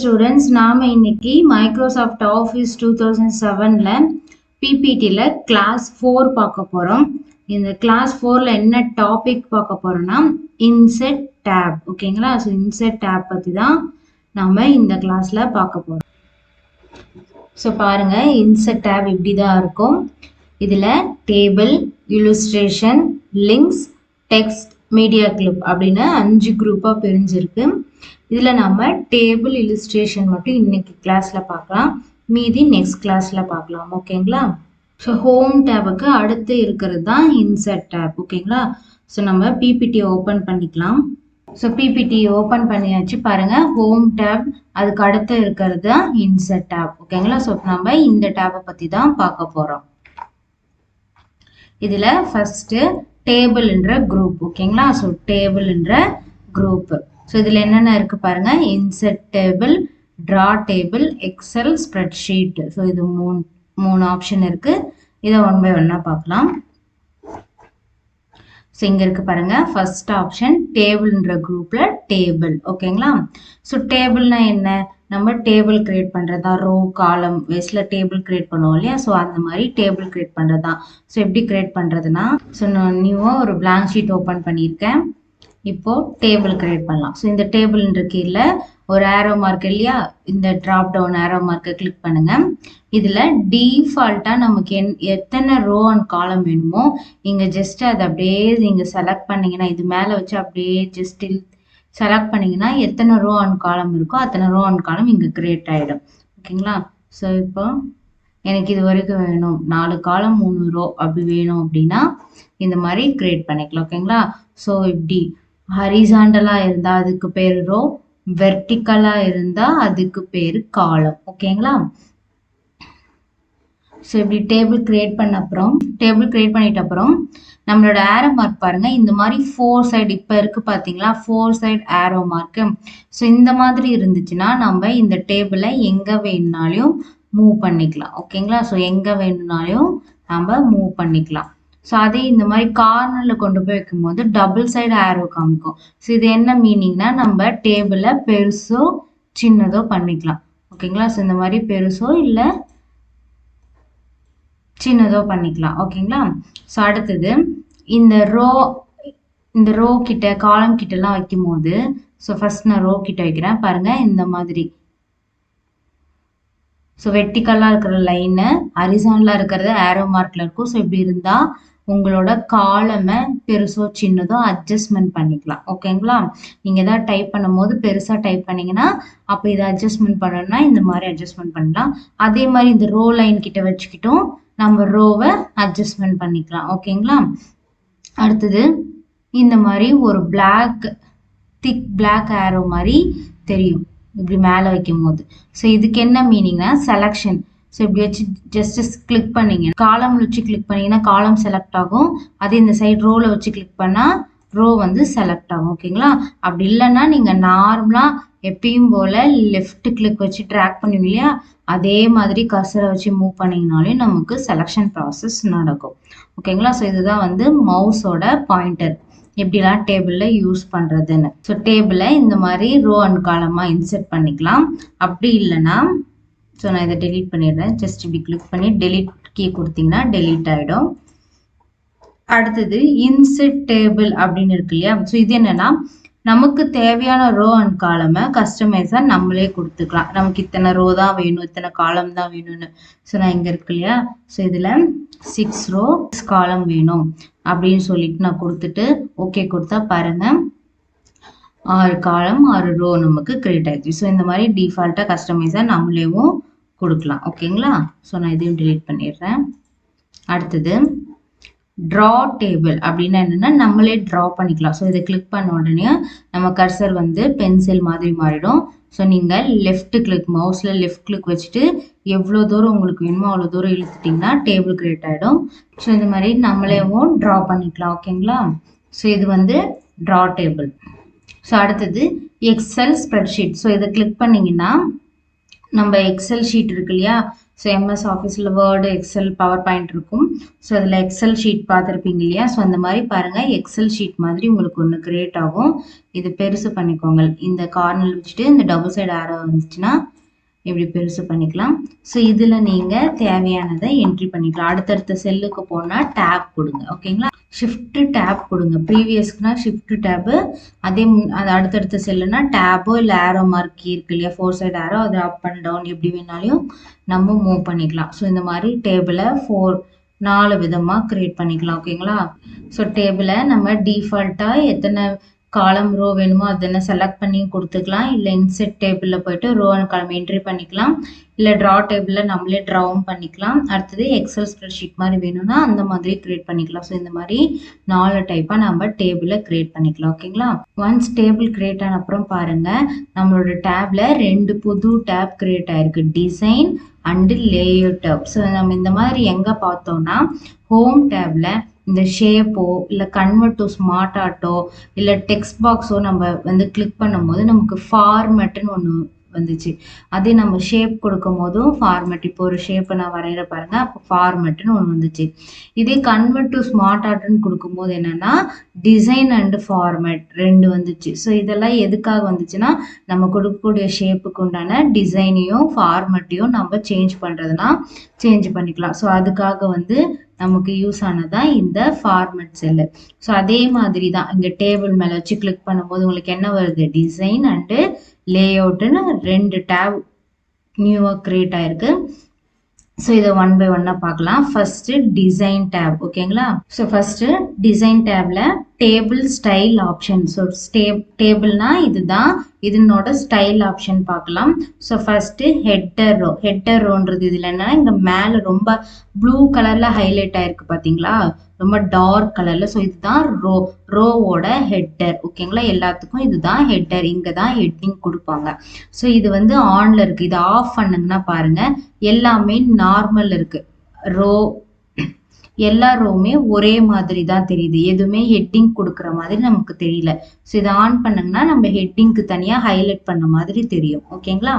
Students, நாம இன்னைக்கு Microsoft office 2007ல பிபிடியில் class 4 பார்க்க போகிறோம். இந்த கிளாஸ் 4ல என்ன டாபிக் பார்க்க போகிறோம்னா இன்செர்ட் டேப். ஓகேங்களா? ஸோ இன்செர்ட் டேப் பற்றி தான் நம்ம இந்த கிளாஸில் பார்க்க போகிறோம். ஸோ பாருங்கள், இன்செர்ட் டேப் இப்படி தான் இருக்கும். இதில் table, illustration, links, text, media clip அப்படின்னு 5 குரூப்பாக பிரிஞ்சிருக்கு. இதில் நம்ம டேபிள், இல்லுஸ்ட்ரேஷன் மட்டும் இன்னைக்கு கிளாஸில் பார்க்கலாம், மீதி நெக்ஸ்ட் கிளாஸில் பார்க்கலாம். ஓகேங்களா? ஸோ ஹோம் டேபுக்கு அடுத்து இருக்கிறது தான் இன்செர்ட் டேப். ஓகேங்களா? ஸோ நம்ம பிபிடி ஓப்பன் பண்ணிக்கலாம். ஸோ பிபிடி ஓப்பன் பண்ணியாச்சு. பாருங்கள், ஹோம் டேப், அதுக்கு அடுத்து இருக்கிறது தான் இன்செர்ட் டேப். ஓகேங்களா? ஸோ நம்ம இந்த டேப்பை பற்றி தான் பார்க்க போகிறோம். இதில் ஃபஸ்ட்டு டேபிள்ன்ற குரூப். ஓகேங்களா? ஸோ டேபிள்ன்ற குரூப்பு. ஸோ இதில் என்னென்ன இருக்குது பாருங்கள், insert table, draw table, Excel, spreadsheet. So இது மூணு ஆப்ஷன் இருக்குது. இதை ஒன் பை ஒன்னாக பார்க்கலாம். ஸோ இங்கே இருக்குது பாருங்கள், ஃபர்ஸ்ட் ஆப்ஷன் டேபிள்ன்ற குரூப்பில் டேபிள். ஓகேங்களா? ஸோ டேபிள்னா என்ன? நம்ம டேபிள் கிரியேட் பண்ணுறது தான். ரோ, காலம் வைஸில் டேபிள் கிரியேட் பண்ணுவோம் இல்லையா? ஸோ அந்த மாதிரி டேபிள் கிரியேட் பண்ணுறது தான். ஸோ எப்படி கிரியேட் பண்ணுறதுனா, ஸோ நான் நியூவாக ஒரு blank ஷீட் ஓப்பன் பண்ணியிருக்கேன். இப்போது டேபிள் கிரியேட் பண்ணலாம். ஸோ இந்த டேபிள்ன்ற கீழே ஒரு ஆரோ மார்க் இல்லையா? இந்த ட்ராப் டவுன் ஆரோ மார்க்கை கிளிக் பண்ணுங்கள். இதில் டீஃபால்ட்டாக நமக்கு எத்தனை ரோ அண்ட் காலம் வேணுமோ இங்கே ஜஸ்ட் அதை அப்படியே நீங்கள் செலக்ட் பண்ணிங்கன்னா, இது மேலே வச்சு அப்படியே ஜஸ்ட் செலக்ட் பண்ணிங்கன்னா எத்தனை ரோ அண்ட் காலம் இருக்கோ அத்தனை ரோ அண்ட் காலம் இங்கே கிரியேட் ஆகிடும். ஓகேங்களா? ஸோ இப்போ எனக்கு இது வரைக்கும் வேணும், 4 காலம் 3 ரோ அப்படி வேணும் அப்படின்னா இந்த மாதிரி கிரியேட் பண்ணிக்கலாம். ஓகேங்களா? ஸோ இப்படி ஹரிசாண்டலாக இருந்தால் அதுக்கு பேர் ரோ, வெர்டிக்கலாக இருந்தால் அதுக்கு பேர் காலம். ஓகேங்களா? ஸோ இப்படி டேபிள் கிரியேட் பண்ணிட்ட அப்புறம் நம்மளோட ஆரோ மார்க் பாருங்கள், இந்த மாதிரி 4 சைடு இப்போ இருக்குது பார்த்தீங்களா, 4 சைடு ஆரோ மார்க்கு. ஸோ இந்த மாதிரி இருந்துச்சுன்னா நம்ம இந்த டேபிளை எங்கே வேணுனாலும் மூவ் பண்ணிக்கலாம். ஓகேங்களா? ஸோ எங்கே வேணும்னாலும் நம்ம மூவ் பண்ணிக்கலாம். ஸோ அதே இந்த மாதிரி கார்னரில் கொண்டு போய் வைக்கும்போது டபுள் சைடு ஆரோ காமிக்கும். ஸோ இது என்ன மீனிங்னா, நம்ம டேபிளை பெருசோ சின்னதோ பண்ணிக்கலாம். ஓகேங்களா? ஸோ இந்த மாதிரி பெருசோ இல்லை சின்னதோ பண்ணிக்கலாம். ஓகேங்களா? ஸோ அடுத்தது இந்த ரோ கிட்ட, காலம் கிட்டலாம் வைக்கும் போது, ஸோ ஃபர்ஸ்ட் நான் ரோ கிட்ட வைக்கிறேன் பாருங்கள், இந்த மாதிரி. ஸோ வெர்டிக்கலாக இருக்கிற லைனு, ஹரிசாண்டலாக இருக்கிறது ஆரோ மார்க்கில் இருக்கும். ஸோ இப்படி இருந்தால் உங்களோட காலமை பெருசோ சின்னதோ அட்ஜஸ்ட்மெண்ட் பண்ணிக்கலாம். ஓகேங்களா? நீங்கள் எதாவது டைப் பண்ணும் போது பெருசாக டைப் பண்ணிங்கன்னா அப்போ இதை அட்ஜஸ்ட்மெண்ட் பண்ணணும்னா இந்த மாதிரி அட்ஜஸ்ட்மெண்ட் பண்ணலாம். அதே மாதிரி இந்த ரோ லைன் கிட்ட வச்சுக்கிட்டும் நம்ம ரோவை அட்ஜஸ்ட்மெண்ட் பண்ணிக்கலாம். ஓகேங்களா? அடுத்தது இந்த மாதிரி ஒரு திக் பிளாக் ஆரோ மாதிரி தெரியும் இப்படி மேலே வைக்கும் போது. ஸோ இதுக்கு என்ன மீனிங்னா செலக்ஷன். ஸோ இப்படி வச்சு ஜஸ்ட் கிளிக் பண்ணிங்க, காலம் வச்சு கிளிக் பண்ணிங்கன்னா காலம் செலக்ட் ஆகும். அதே இந்த சைடு ரோவில் வச்சு கிளிக் பண்ணால் ரோ வந்து செலக்ட் ஆகும். ஓகேங்களா? அப்படி இல்லைன்னா நீங்கள் நார்மலாக எப்பயும் போல் லெஃப்ட் கிளிக் வச்சு ட்ராக் பண்ணுவீங்க இல்லையா, அதே மாதிரி கர்சரை வச்சு மூவ் பண்ணிங்கனாலே நமக்கு செலக்ஷன் ப்ராசஸ் நடக்கும். ஓகேங்களா? ஸோ இதுதான் வந்து மவுஸோட பாயிண்டர், எப்படிலாம் டேபிளில் யூஸ் பண்ணுறதுன்னு. ஸோ டேபிளை இந்த மாதிரி ரோ அண்ட் காலமாக இன்செர்ட் பண்ணிக்கலாம். அப்படி இல்லைன்னா, ஸோ நான் இதை டெலீட் பண்ணிடுறேன். ஜஸ்ட் இப்படி கிளிக் பண்ணி டெலீட் கீ கொடுத்தீங்கன்னா டெலீட் ஆகிடும். அடுத்தது இன்செர்ட் டேபிள் அப்படின்னு இருக்கு இல்லையா? ஸோ இது என்னன்னா, நமக்கு தேவையான ரோ அண்ட் காலமை கஸ்டமைஸாக நம்மளே கொடுத்துக்கலாம். நமக்கு இத்தனை ரோ தான் வேணும், இத்தனை காலம் தான் வேணும்னு. ஸோ நான் இங்கே இருக்கு இல்லையா, ஸோ இதில் 6 ரோ 6 காலம் வேணும் அப்படின்னு சொல்லிட்டு நான் கொடுத்துட்டு ஓகே கொடுத்தா பாருங்கள் 6 காலம் 6 ரோ நமக்கு கிரியேட் ஆயிடுச்சு. ஸோ இந்த மாதிரி டிஃபால்ட்டாக கஸ்டமைஸாக நம்மளேவும் கொடுக்கலாம். ஓகேங்களா? ஸோ நான் இதையும் டெலீட் பண்ணிடுறேன். அடுத்தது ட்ரா டேபிள் அப்படின்னா என்னென்னா, நம்மளே ட்ரா பண்ணிக்கலாம். ஸோ இதை கிளிக் பண்ண உடனே நம்ம கர்சர் வந்து பென்சில் மாதிரி மாறிடும். ஸோ நீங்கள் மவுஸில் லெஃப்ட் கிளிக் வச்சுட்டு எவ்வளோ தூரம் உங்களுக்கு வேணுமோ அவ்வளோ தூரம் இழுத்துட்டிங்கன்னா டேபிள் கிரியேட் ஆகிடும். ஸோ இந்த மாதிரி நம்மளேவும் ட்ரா பண்ணிக்கலாம். ஓகேங்களா? ஸோ இது வந்து ட்ரா டேபிள். ஸோ அடுத்தது எக்ஸல் ஸ்ப்ரெட்ஷீட். ஸோ இதை கிளிக் பண்ணிங்கன்னா நம்ம எக்ஸல் ஷீட் இருக்கு இல்லையா? ஸோ எம்எஸ் ஆஃபீஸில் வேர்டு, எக்ஸல், பவர் பாயிண்ட் இருக்கும். ஸோ அதில் எக்ஸல் ஷீட் பார்த்துருப்பீங்க இல்லையா? ஸோ அந்த மாதிரி பாருங்கள், எக்ஸல் ஷீட் மாதிரி உங்களுக்கு ஒன்று கிரியேட் ஆகும். இது பெருசு பண்ணிக்கோங்க. இந்த கார்னர் வச்சுட்டு இந்த டபுள் சைடு ஆரோ வந்துச்சுன்னா இப்படி பெருசு பண்ணிக்கலாம். ஸோ இதில் நீங்கள் தேவையானதை என்ட்ரி பண்ணிக்கலாம். அடுத்தடுத்த செல்லுக்கு போனால் டேப் கொடுங்க. ஓகேங்களா? ஷிஃப்ட் டேப் கொடுங்க. ப்ரீவியஸ்க்குனா ஷிஃப்ட் டேபு, அதே அது அடுத்தடுத்த செல்லுனா டேபோ இல்லை ஆரோ மார்க் இருக்கு இல்லையா, 4 சைடு ஆரோ, அது அப் அண்ட் டவுன் எப்படி வேணாலும் நம்ம மூவ் பண்ணிக்கலாம். ஸோ இந்த மாதிரி டேபிளை 4 விதமாக க்ரியேட் பண்ணிக்கலாம். ஓகேங்களா? ஸோ டேபிளை நம்ம டிஃபால்ட்டாக எத்தனை காலம் ரோ வேணுமோ அதனை செலக்ட் பண்ணி கொடுத்துக்கலாம். இல்லை இன்செட் டேபிளில் போயிட்டு ரோ அண்ட் காலம் என்ட்ரி பண்ணிக்கலாம். இல்லை ட்ரா டேபிளில் நம்மளே ட்ராவும் பண்ணிக்கலாம். அடுத்தது எக்ஸல் ஸ்ப்ரெட்ஷீட் மாதிரி வேணும்னா அந்த மாதிரி க்ரியேட் பண்ணிக்கலாம். ஸோ இந்த மாதிரி 4 டைப்பாக நம்ம டேபிளை க்ரியேட் பண்ணிக்கலாம். ஓகேங்களா? ஒன்ஸ் டேபிள் க்ரியேட் ஆன அப்புறம் பாருங்கள், நம்மளோட டேபில் 2 புது டேப் க்ரியேட் ஆயிருக்கு, design and layout tab. So நம்ம இந்த மாதிரி எங்கே பார்த்தோம்னா ஹோம் டேபில் இந்த ஷேப்போ இல்லை கன்வெர்ட் டு ஸ்மார்ட் ஆர்ட்டோ இல்லை டெக்ஸ்ட் பாக்ஸோ நம்ம வந்து கிளிக் பண்ணும்போது நமக்கு ஃபார்மேட்டுன்னு ஒன்று வந்துச்சு. அதே நம்ம ஷேப் கொடுக்கும் போதும் ஃபார்மேட், இப்போ ஒரு ஷேப்பை நான் வரைகிற பாருங்க, அப்போ ஃபார்மேட்டுன்னு ஒன்று வந்துச்சு. இதே கன்வெர்ட் டு ஸ்மார்ட் ஆர்ட்னு கொடுக்கும்போது என்னன்னா டிசைன் அண்டு ஃபார்மேட் 2 வந்துச்சு. ஸோ இதெல்லாம் எதுக்காக வந்துச்சுன்னா நம்ம கொடுக்கக்கூடிய ஷேப்புக்கு உண்டான டிசைனையும் ஃபார்மேட்டையும் நம்ம சேஞ்ச் பண்ணுறதுனா சேஞ்ச் பண்ணிக்கலாம். ஸோ அதுக்காக வந்து நமக்கு யூஸ் ஆனதான் இந்த ஃபார்மேட் செல்லு. ஸோ அதே மாதிரி தான் இங்கே டேபிள் மேலே வச்சு கிளிக் பண்ணும்போது உங்களுக்கு என்ன வருது, டிசைன் அண்டு லேஅவுட்டுன்னு 2 டேப் நியூவாக க்ரியேட் ஆயிருக்கு. ஸோ இதை 1 by 1 பார்க்கலாம். First design tab. ஓகேங்களா? ஸோ ஃபர்ஸ்ட் டிசைன் டேப்ல டேபிள் ஸ்டைல் ஆப்ஷன். ஸோ டேபிள்னா இதுதான், இதனோட ஸ்டைல் ஆப்ஷன் பார்க்கலாம். So first header row. Header ரோன்றது இதில் என்னன்னா இங்கே மேலே ரொம்ப ப்ளூ கலரில் ஹைலைட் ஆயிருக்கு பார்த்தீங்களா, ரொம்ப டார்க் கலரில். ஸோ இதுதான் ரோவோட ஹெட்டர். ஓகேங்களா? எல்லாத்துக்கும் இதுதான் ஹெட்டர். இங்கே தான் ஹெட்டிங் கொடுப்பாங்க. ஸோ இது வந்து ஆனில் இருக்குது. இது ஆஃப் பண்ணுங்கன்னா பாருங்கள் எல்லாமே நார்மல் இருக்குது. ரோ எல்லா ரோவுமே ஒரே மாதிரி தான் தெரியுது, எதுவுமே ஹெட்டிங் கொடுக்குற மாதிரி நமக்கு தெரியல. ஸோ இதை ஆன் பண்ணுங்கன்னா நம்ம ஹெட்டிங்க்கு தனியாக ஹைலைட் பண்ண மாதிரி தெரியும். ஓகேங்களா?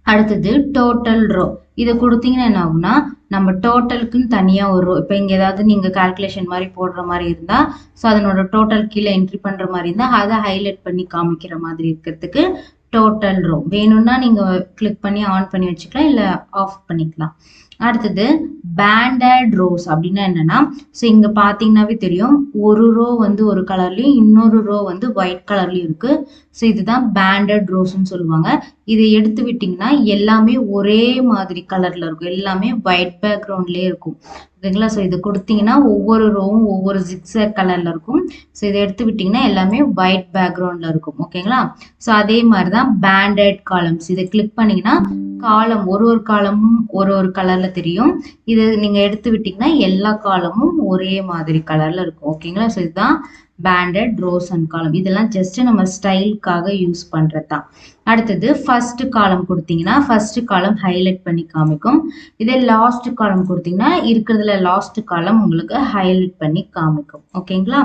அடுத்தது டோட்டல் ரோ. இதை கொடுத்தீங்கன்னா என்ன ஆகுனா நம்ம டோட்டலுக்குன்னு தனியாக ஒரு ரோ, இப்போ இங்கே ஏதாவது நீங்கள் கால்குலேஷன் மாதிரி போடுற மாதிரி இருந்தால் ஸோ அதனோட டோட்டல் கீழே என்ட்ரி பண்ணுற மாதிரி இருந்தால் அதை ஹைலைட் பண்ணி காமிக்கிற மாதிரி இருக்கிறதுக்கு டோட்டல் ரோ வேணும்னா நீங்கள் கிளிக் பண்ணி ஆன் பண்ணி வச்சுக்கலாம், இல்லை ஆஃப் பண்ணிக்கலாம். அடுத்தது பேண்டட் ரோஸ் அப்படின்னா என்னன்னா, ஸோ இங்கே பார்த்தீங்கன்னாவே தெரியும் ஒரு ரோ வந்து ஒரு கலர்லையும் இன்னொரு ரோ வந்து ஒயிட் கலர்லையும் இருக்கு. ஸோ இதுதான் பேண்டட் ரோஸ்ன்னு சொல்லுவாங்க. இதை எடுத்து விட்டிங்கன்னா எல்லாமே ஒரே மாதிரி கலர்ல இருக்கும், எல்லாமே ஒயிட் பேக்ரவுண்ட்லேயே இருக்கும். ஓகேங்களா? ஸோ இதை கொடுத்தீங்கன்னா ஒவ்வொரு ரோவும் ஒவ்வொரு ஜிக்ஸாக் கலர்ல இருக்கும். ஸோ இதை எடுத்து விட்டிங்கன்னா எல்லாமே ஒயிட் பேக்ரவுண்ட்ல இருக்கும். ஓகேங்களா? ஸோ அதே மாதிரி தான் பேண்டட் காலம்ஸ். இதை கிளிக் பண்ணிங்கன்னா காலம் ஒரு காலமும் ஒரு கலர்ல தெரியும். இது நீங்க எடுத்து விட்டீங்கன்னா எல்லா காலமும் ஒரே மாதிரி கலர்ல இருக்கும். ஓகேங்களா? ஸோ இதுதான் பேண்டட் ரோஸ் அண்ட் காலம். இதெல்லாம் ஜஸ்ட் நம்ம ஸ்டைலுக்காக யூஸ் பண்றது தான். அடுத்தது ஃபர்ஸ்ட் காலம் கொடுத்தீங்கன்னா ஃபர்ஸ்ட் காலம் ஹைலைட் பண்ணி காமிக்கும். இதே லாஸ்ட் காலம் கொடுத்தீங்கன்னா இருக்கிறதுல லாஸ்ட் காலம் உங்களுக்கு ஹைலைட் பண்ணி காமிக்கும். ஓகேங்களா?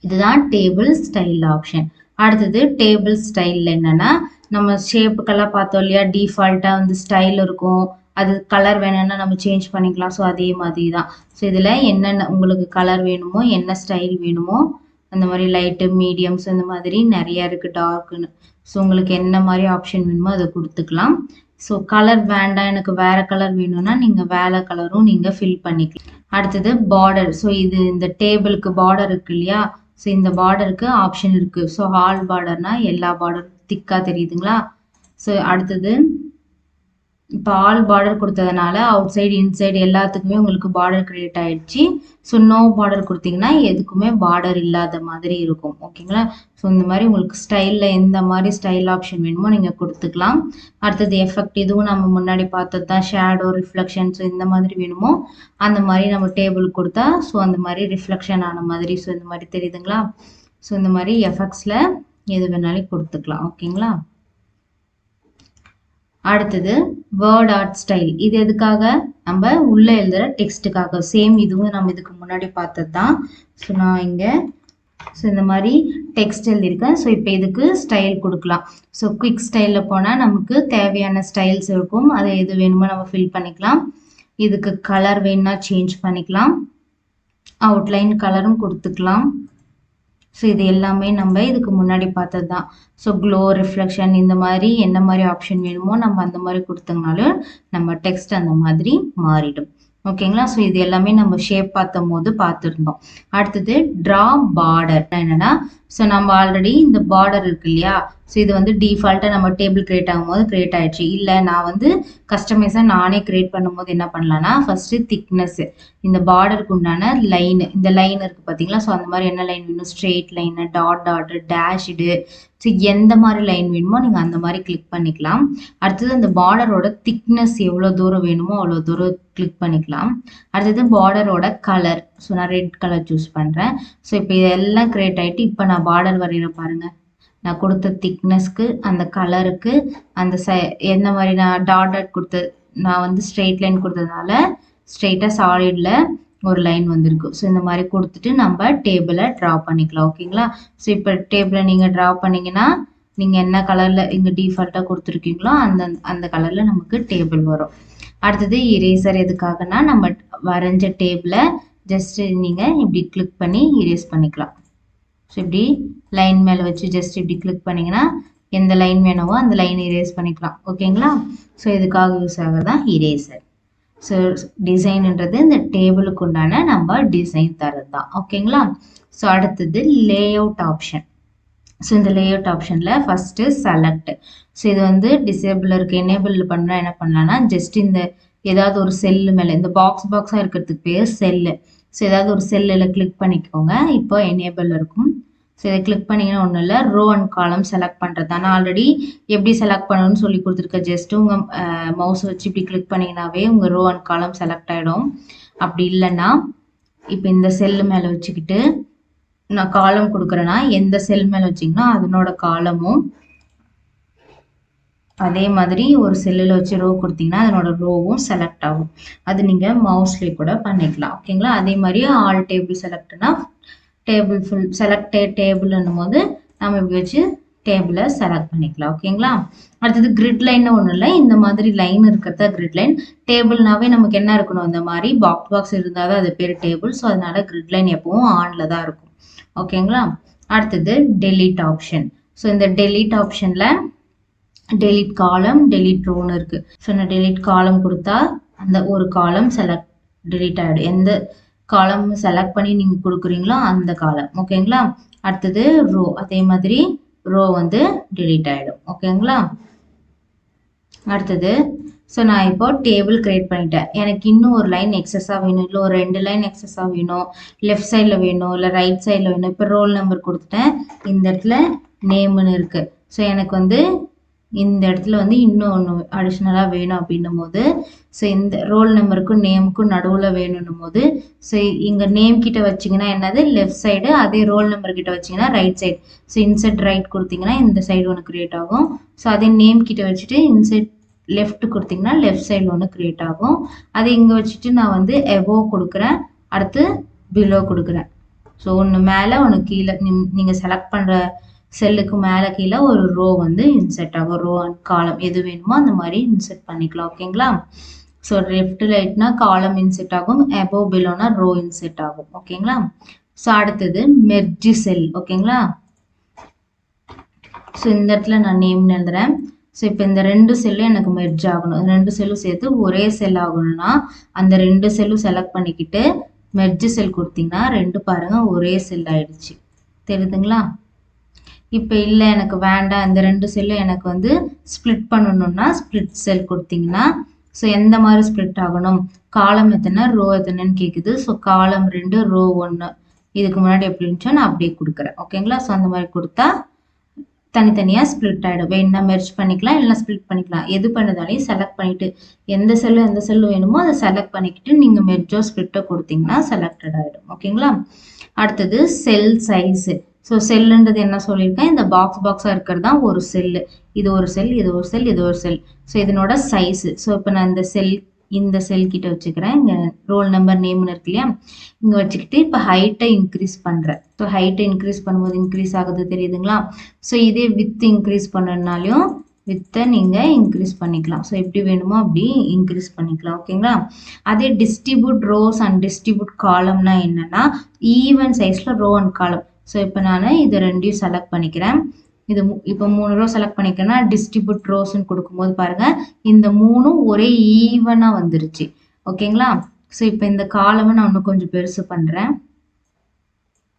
இதுதான் டேபிள் ஸ்டைல் ஆப்ஷன். அடுத்தது டேபிள் ஸ்டைல் என்னன்னா நம்ம ஷேப்புக்கெல்லாம் பார்த்தோம் இல்லையா, டிஃபால்ட்டாக வந்து ஸ்டைல் இருக்கும், அது கலர் வேணும்னா நம்ம சேஞ்ச் பண்ணிக்கலாம். ஸோ அதே மாதிரி தான். ஸோ இதில் என்னென்ன உங்களுக்கு கலர் வேணுமோ என்ன ஸ்டைல் வேணுமோ அந்த மாதிரி லைட்டு, மீடியம்ஸ் இந்த மாதிரி நிறையா இருக்குது, டார்க்குன்னு. ஸோ உங்களுக்கு என்ன மாதிரி ஆப்ஷன் வேணுமோ அதை கொடுத்துக்கலாம். ஸோ கலர் வேண்டாம் எனக்கு வேறு கலர் வேணும்னா நீங்கள் வேறு கலரும் நீங்கள் ஃபில் பண்ணிக்கலாம். அடுத்தது பார்டர். ஸோ இது இந்த டேபிளுக்கு பார்டர் இருக்கு இல்லையா, ஸோ இந்த பார்டருக்கு ஆப்ஷன் இருக்குது. ஸோ ஆல் பார்டர்னா எல்லா பார்டரும் திக்காக தெரியுதுங்களா. ஸோ அடுத்தது இப்போ ஆல் பார்டர் கொடுத்ததுனால அவுட் சைடு இன்சைடு எல்லாத்துக்குமே உங்களுக்கு பார்டர் கிரியேட் ஆயிடுச்சு. ஸோ நோ பார்டர் கொடுத்தீங்கன்னா எதுக்குமே பார்டர் இல்லாத மாதிரி இருக்கும். ஓகேங்களா? ஸோ இந்த மாதிரி உங்களுக்கு ஸ்டைலில் எந்த மாதிரி ஸ்டைல் ஆப்ஷன் வேணுமோ நீங்கள் கொடுத்துக்கலாம். அடுத்தது எஃபெக்ட், இதுவும் நம்ம முன்னாடி பார்த்தது தான், ஷேடோ, ரிஃப்ளெக்ஷன். ஸோ இந்த மாதிரி வேணுமோ அந்த மாதிரி நம்ம டேபிள் கொடுத்தா ஸோ அந்த மாதிரி ரிஃப்ளெக்ஷன் ஆன மாதிரி ஸோ இந்த மாதிரி தெரியுதுங்களா. ஸோ இந்த மாதிரி எஃபெக்ட்ஸில் எது வேணாலும் கொடுத்துக்கலாம். ஓகேங்களா? அடுத்தது வேர்ட் ஆர்ட் ஸ்டைல். இது எதுக்காக, நம்ம உள்ள எழுதுற டெக்ஸ்ட்டுக்காக. சேம் இதுவும் நம்ம இதுக்கு முன்னாடி பார்த்தது தான். ஸோ நான் இங்கே ஸோ இந்த மாதிரி டெக்ஸ்ட் எழுதியிருக்கேன். ஸோ இப்போ இதுக்கு ஸ்டைல் கொடுக்கலாம். ஸோ குயிக் ஸ்டைலில் போனால் நமக்கு தேவையான ஸ்டைல்ஸ் இருக்கும். அதை எது வேணுமோ நம்ம ஃபில் பண்ணிக்கலாம். இதுக்கு கலர் வேணும்னா சேஞ்ச் பண்ணிக்கலாம். அவுட்லைன் கலரும் கொடுத்துக்கலாம். ஸோ இது எல்லாமே நம்ம இதுக்கு முன்னாடி பார்த்தது தான். ஸோ க்ளோ, ரிஃப்ளெக்ஷன் இந்த மாதிரி என்ன மாதிரி ஆப்ஷன் வேணுமோ நம்ம அந்த மாதிரி கொடுத்தோம்னாலும் நம்ம டெக்ஸ்ட் அந்த மாதிரி மாறிடும். ஓகேங்களா? ஸோ இது எல்லாமே நம்ம ஷேப் பார்த்தும் போது பார்த்துருந்தோம். அடுத்தது ட்ரா பார்டர் என்னன்னா, ஸோ நம்ம ஆல்ரெடி இந்த பார்டர் இருக்கு இல்லையா, ஸோ இது வந்து டிஃபால்ட்டாக நம்ம டேபிள் கிரியேட் ஆகும்போது கிரியேட் ஆயிடுச்சு. இல்லை நான் வந்து கஸ்டமைஸாக நானே கிரியேட் பண்ணும்போது என்ன பண்ணலான்னா, ஃபர்ஸ்ட்டு திக்னஸ், இந்த பார்டருக்கு உண்டான லைன், இந்த லைன் இருக்குது பார்த்தீங்களா, ஸோ அந்த மாதிரி என்ன லைன் வேணும், straight line, dot, dashed, so எந்த மாதிரி லைன் வேணுமோ நீங்கள் அந்த மாதிரி கிளிக் பண்ணிக்கலாம். அடுத்தது அந்த பார்டரோட திக்னஸ் எவ்வளோ தூரம் வேணுமோ அவ்வளோ தூரம் கிளிக் பண்ணிக்கலாம். அடுத்தது பார்டரோட கலர், ஸோ நான் ரெட் கலர் சூஸ் பண்ணுறேன். ஸோ இப்போ இதெல்லாம் கிரியேட் ஆகிட்டு இப்போ நான் பார்டர் வரைகிற பாருங்கள். நான் கொடுத்த திக்னஸ்க்கு, அந்த கலருக்கு, அந்த எந்த மாதிரி நான் டாட் கொடுத்த, நான் வந்து ஸ்ட்ரெயிட் லைன் கொடுத்ததுனால ஸ்ட்ரெயிட்டாக சாலிடில் ஒரு லைன் வந்திருக்கு. ஸோ இந்த மாதிரி கொடுத்துட்டு நம்ம டேபிளை ட்ரா பண்ணிக்கலாம். ஓகேங்களா? ஸோ இப்போ டேபிளை நீங்கள் ட்ரா பண்ணிங்கன்னா நீங்கள் என்ன கலரில் இங்கே டிஃபால்ட்டாக கொடுத்துருக்கீங்களோ அந்த கலரில் நமக்கு டேபிள் வரும். அடுத்தது இரேசர் எதுக்காகனா, நம்ம வரைஞ்ச டேபிளை ஜஸ்ட் நீங்கள் இப்படி கிளிக் பண்ணி இரேஸ் பண்ணிக்கலாம். ஸோ இப்படி லைன் மேலே வச்சு ஜஸ்ட் இப்படி கிளிக் பண்ணிங்கன்னா எந்த லைன் வேணுமோ அந்த லைன் இரேஸ் பண்ணிக்கலாம். ஓகேங்களா? ஸோ இதுக்காக யூஸ் ஆகிறதான் இரேசர். ஸோ டிசைன்ன்றது இந்த டேபிளுக்கு உண்டான நம்ம டிசைன் தரது தான். ஓகேங்களா? ஸோ அடுத்தது லேஅவுட் ஆப்ஷன். ஸோ இந்த லேஅவுட் ஆப்ஷனில் ஃபஸ்ட்டு செலக்ட். ஸோ இது வந்து டிசேபிள் இருக்குது. எனேபிள் பண்ணால் என்ன பண்ணலான்னா, ஜஸ்ட் இந்த ஏதாவது ஒரு செல்லு மேலே, இந்த பாக்ஸாக இருக்கிறதுக்கு பேர் செல்லு. ஸோ ஏதாவது ஒரு செல்லில் கிளிக் பண்ணிக்கோங்க. இப்போ எனேபிள் இருக்கும். ஸோ இதை கிளிக் பண்ணிங்கன்னா ஒன்றும் இல்லை, ரோ அண்ட் காலம் செலக்ட் பண்ணுறது தான். நான் ஆல்ரெடி எப்படி செலக்ட் பண்ணணும்னு சொல்லி கொடுத்துருக்கேன். ஜஸ்ட்டு உங்கள் மவுஸ் வச்சு இப்படி கிளிக் பண்ணிங்கனாவே உங்கள் ரோ அண்ட் காலம் செலக்ட் ஆகிடும். அப்படி இல்லைன்னா இப்போ இந்த செல்லு மேலே வச்சுக்கிட்டு நான் காலம் கொடுக்குறேன்னா, எந்த செல் மேலே வச்சிங்கன்னா அதனோட காலமும், அதே மாதிரி ஒரு செல்லில் வச்சு ரோ கொடுத்தீங்கன்னா அதனோட ரோவும் செலக்ட் ஆகும். அது நீங்கள் மவுஸ்லேயே கூட பண்ணிக்கலாம். ஓகேங்களா? அதே மாதிரி ஆல் டேபிள் செலக்ட்னா டேபிள் ஃபுல் செலக்ட் டேபிள்னும் போது நம்ம இப்படி வச்சு டேபிளை செலக்ட் பண்ணிக்கலாம். ஓகேங்களா? அடுத்தது கிரிட் லைன் ஒன்றும் இல்லை, இந்த மாதிரி லைன் இருக்கிறதா கிரிட் லைன். டேபிள்னாவே நமக்கு என்ன இருக்கணும், இந்த மாதிரி பாக்ஸ் இருந்தால் தான் அது பேர் டேபிள். ஸோ அதனால கிரிட் லைன் எப்பவும் ஆனில் தான் இருக்கும். ஓகேங்களா? அடுத்தது டெலீட் ஆப்ஷன். ஸோ இந்த டெலீட் ஆப்ஷனில் டெலீட் காலம், டெலீட் ரோன்னு இருக்குது. ஸோ நான் டெலீட் காலம் கொடுத்தா அந்த ஒரு காலம் டெலீட் ஆகிடும். எந்த காலம் செலக்ட் பண்ணி நீங்கள் கொடுக்குறீங்களோ அந்த காலம். ஓகேங்களா? அடுத்தது ரோ, அதே மாதிரி ரோ வந்து டெலீட் ஆகிடும். ஓகேங்களா? அடுத்தது ஸோ நான் இப்போ டேபிள் கிரியேட் பண்ணிட்டேன். எனக்கு இன்னும் ஒரு லைன் எக்ஸஸாக வேணும், இல்லை ஒரு 2 லைன் எக்ஸஸாக வேணும், லெஃப்ட் சைடில் வேணும், இல்லை ரைட் சைடில் வேணும். இப்போ ரோல் நம்பர் கொடுத்துட்டேன், இந்த இடத்துல நேம்னு இருக்குது. ஸோ எனக்கு வந்து இந்த இடத்துல வந்து இன்னும் ஒன்று அடிஷ்னலாக வேணும் அப்படின்னும் போது, ஸோ இந்த ரோல் நம்பருக்கும் நேமுக்கும் நடுவில் வேணும்னும் போது, ஸோ இங்கே நேம் கிட்ட வச்சிங்கன்னா என்னது லெஃப்ட் சைடு, அதே ரோல் நம்பர் கிட்ட வச்சிங்கன்னா right side. So inset right கொடுத்தீங்கன்னா இந்த சைடு ஒன்று க்ரியேட் ஆகும். ஸோ அதே நேம் கிட்ட வச்சுட்டு இன்செட் லெஃப்ட் கொடுத்தீங்கன்னா லெஃப்ட் சைடில் ஒன்று க்ரியேட் ஆகும். அதை இங்கே வச்சுட்டு நான் வந்து எபோவ் கொடுக்குறேன், அடுத்து பிலோ கொடுக்குறேன். ஸோ ஒன்று மேலே ஒன்று கீழே, நீங்கள் செலக்ட் பண்ணுற செல்லுக்கு மேலே கீழே ஒரு ரோ வந்து இன்செர்ட் ஆகும். ரோ அண்ட் காலம் எது வேணுமோ அந்த மாதிரி இன்செர்ட் பண்ணிக்கலாம். ஓகேங்களா? ஸோ லெஃப்ட் ரைட்னா காலம் இன்செர்ட் ஆகும், எபோவ் பிலோனா ரோ இன்செர்ட் ஆகும். ஓகேங்களா? ஸோ அடுத்தது மெர்ஜ் செல். ஓகேங்களா? ஸோ இந்த இடத்துல நான் நேம் எழுதுறேன். ஸோ இப்போ இந்த 2 செல்லும் எனக்கு மெர்ஜ் ஆகணும். 2 செல்லும் சேர்த்து ஒரே செல் ஆகணும்னா அந்த 2 செல்லும் செலக்ட் பண்ணிக்கிட்டு மெர்ஜ் செல் கொடுத்தீங்கன்னா 2 பாருங்கள் ஒரே செல் ஆயிடுச்சு. தெரியுதுங்களா? இப்போ இல்லை எனக்கு வேண்டாம், இந்த 2 செல்லும் எனக்கு வந்து ஸ்ப்ளிட் பண்ணணும்னா ஸ்ப்ளிட் செல் கொடுத்தீங்கன்னா, ஸோ எந்த மாதிரி ஸ்ப்ளிட் ஆகணும், காலம் எத்தனை ரோ எத்தனைன்னு கேட்குது. ஸோ காலம் 2 ரோ 1, இதுக்கு முன்னாடி எப்படி இருந்துச்சோ நான் அப்படியே கொடுக்குறேன். ஓகேங்களா? ஸோ அந்த மாதிரி கொடுத்தா தனித்தனியாக ஸ்ப்ளிட் ஆகிடும். வேணும்னா மெர்ஜ் பண்ணிக்கலாம், இல்லைனா ஸ்ப்ளிட் பண்ணிக்கலாம். எது பண்ணதாலையும் செலக்ட் பண்ணிவிட்டு எந்த செல்லு வேணுமோ அதை செலக்ட் பண்ணிக்கிட்டு நீங்கள் மெர்ஜோ ஸ்ப்ளிட்டோ கொடுத்தீங்கன்னா செலக்டட் ஆகிடும். ஓகேங்களா? அடுத்தது செல் சைஸு. ஸோ செல்லுன்றது என்ன சொல்லியிருக்கேன், இந்த பாக்ஸாக இருக்கிறது தான் ஒரு செல்லு. இது ஒரு செல், இது ஒரு செல், இது ஒரு செல். ஸோ இதனோட சைஸு. ஸோ இப்போ நான் இந்த செல் இந்த செல் கிட்ட வச்சுக்கிறேன். இங்க ரோல் நம்பர் நேம்னு இருக்கு இல்லையா, இங்க வச்சுக்கிட்டு இப்போ ஹைட்டை இன்க்ரீஸ் பண்றேன். ஸோ ஹைட்டை இன்க்ரீஸ் பண்ணும்போது இன்க்ரீஸ் ஆகுது தெரியுதுங்களா? ஸோ இதே வித் இன்க்ரீஸ் பண்ணனாலையும் வித்தை நீங்க இன்க்ரீஸ் பண்ணிக்கலாம். ஸோ எப்படி வேணுமோ அப்படி இன்க்ரீஸ் பண்ணிக்கலாம். ஓகேங்களா? அதே டிஸ்ட்ரிபியூட் ரோஸ் அண்ட் டிஸ்ட்ரிபியூட் காலம்னா என்னன்னா ஈவன் சைஸ்ல ரோ அண்ட் காலம். ஸோ இப்போ நான் இதை ரெண்டையும் செலக்ட் பண்ணிக்கிறேன். இது இப்போ 3 ரோ செலக்ட் பண்ணிக்கிறேன்னா டிஸ்ட்ரிபியூட் ரோஸ்ன்னு கொடுக்கும்போது பாருங்க இந்த 3ம் ஒரே ஈவனா வந்துருச்சு. ஓகேங்களா? ஸோ இப்போ இந்த காலமை நான் இன்னும் கொஞ்சம் பெருசு பண்றேன்.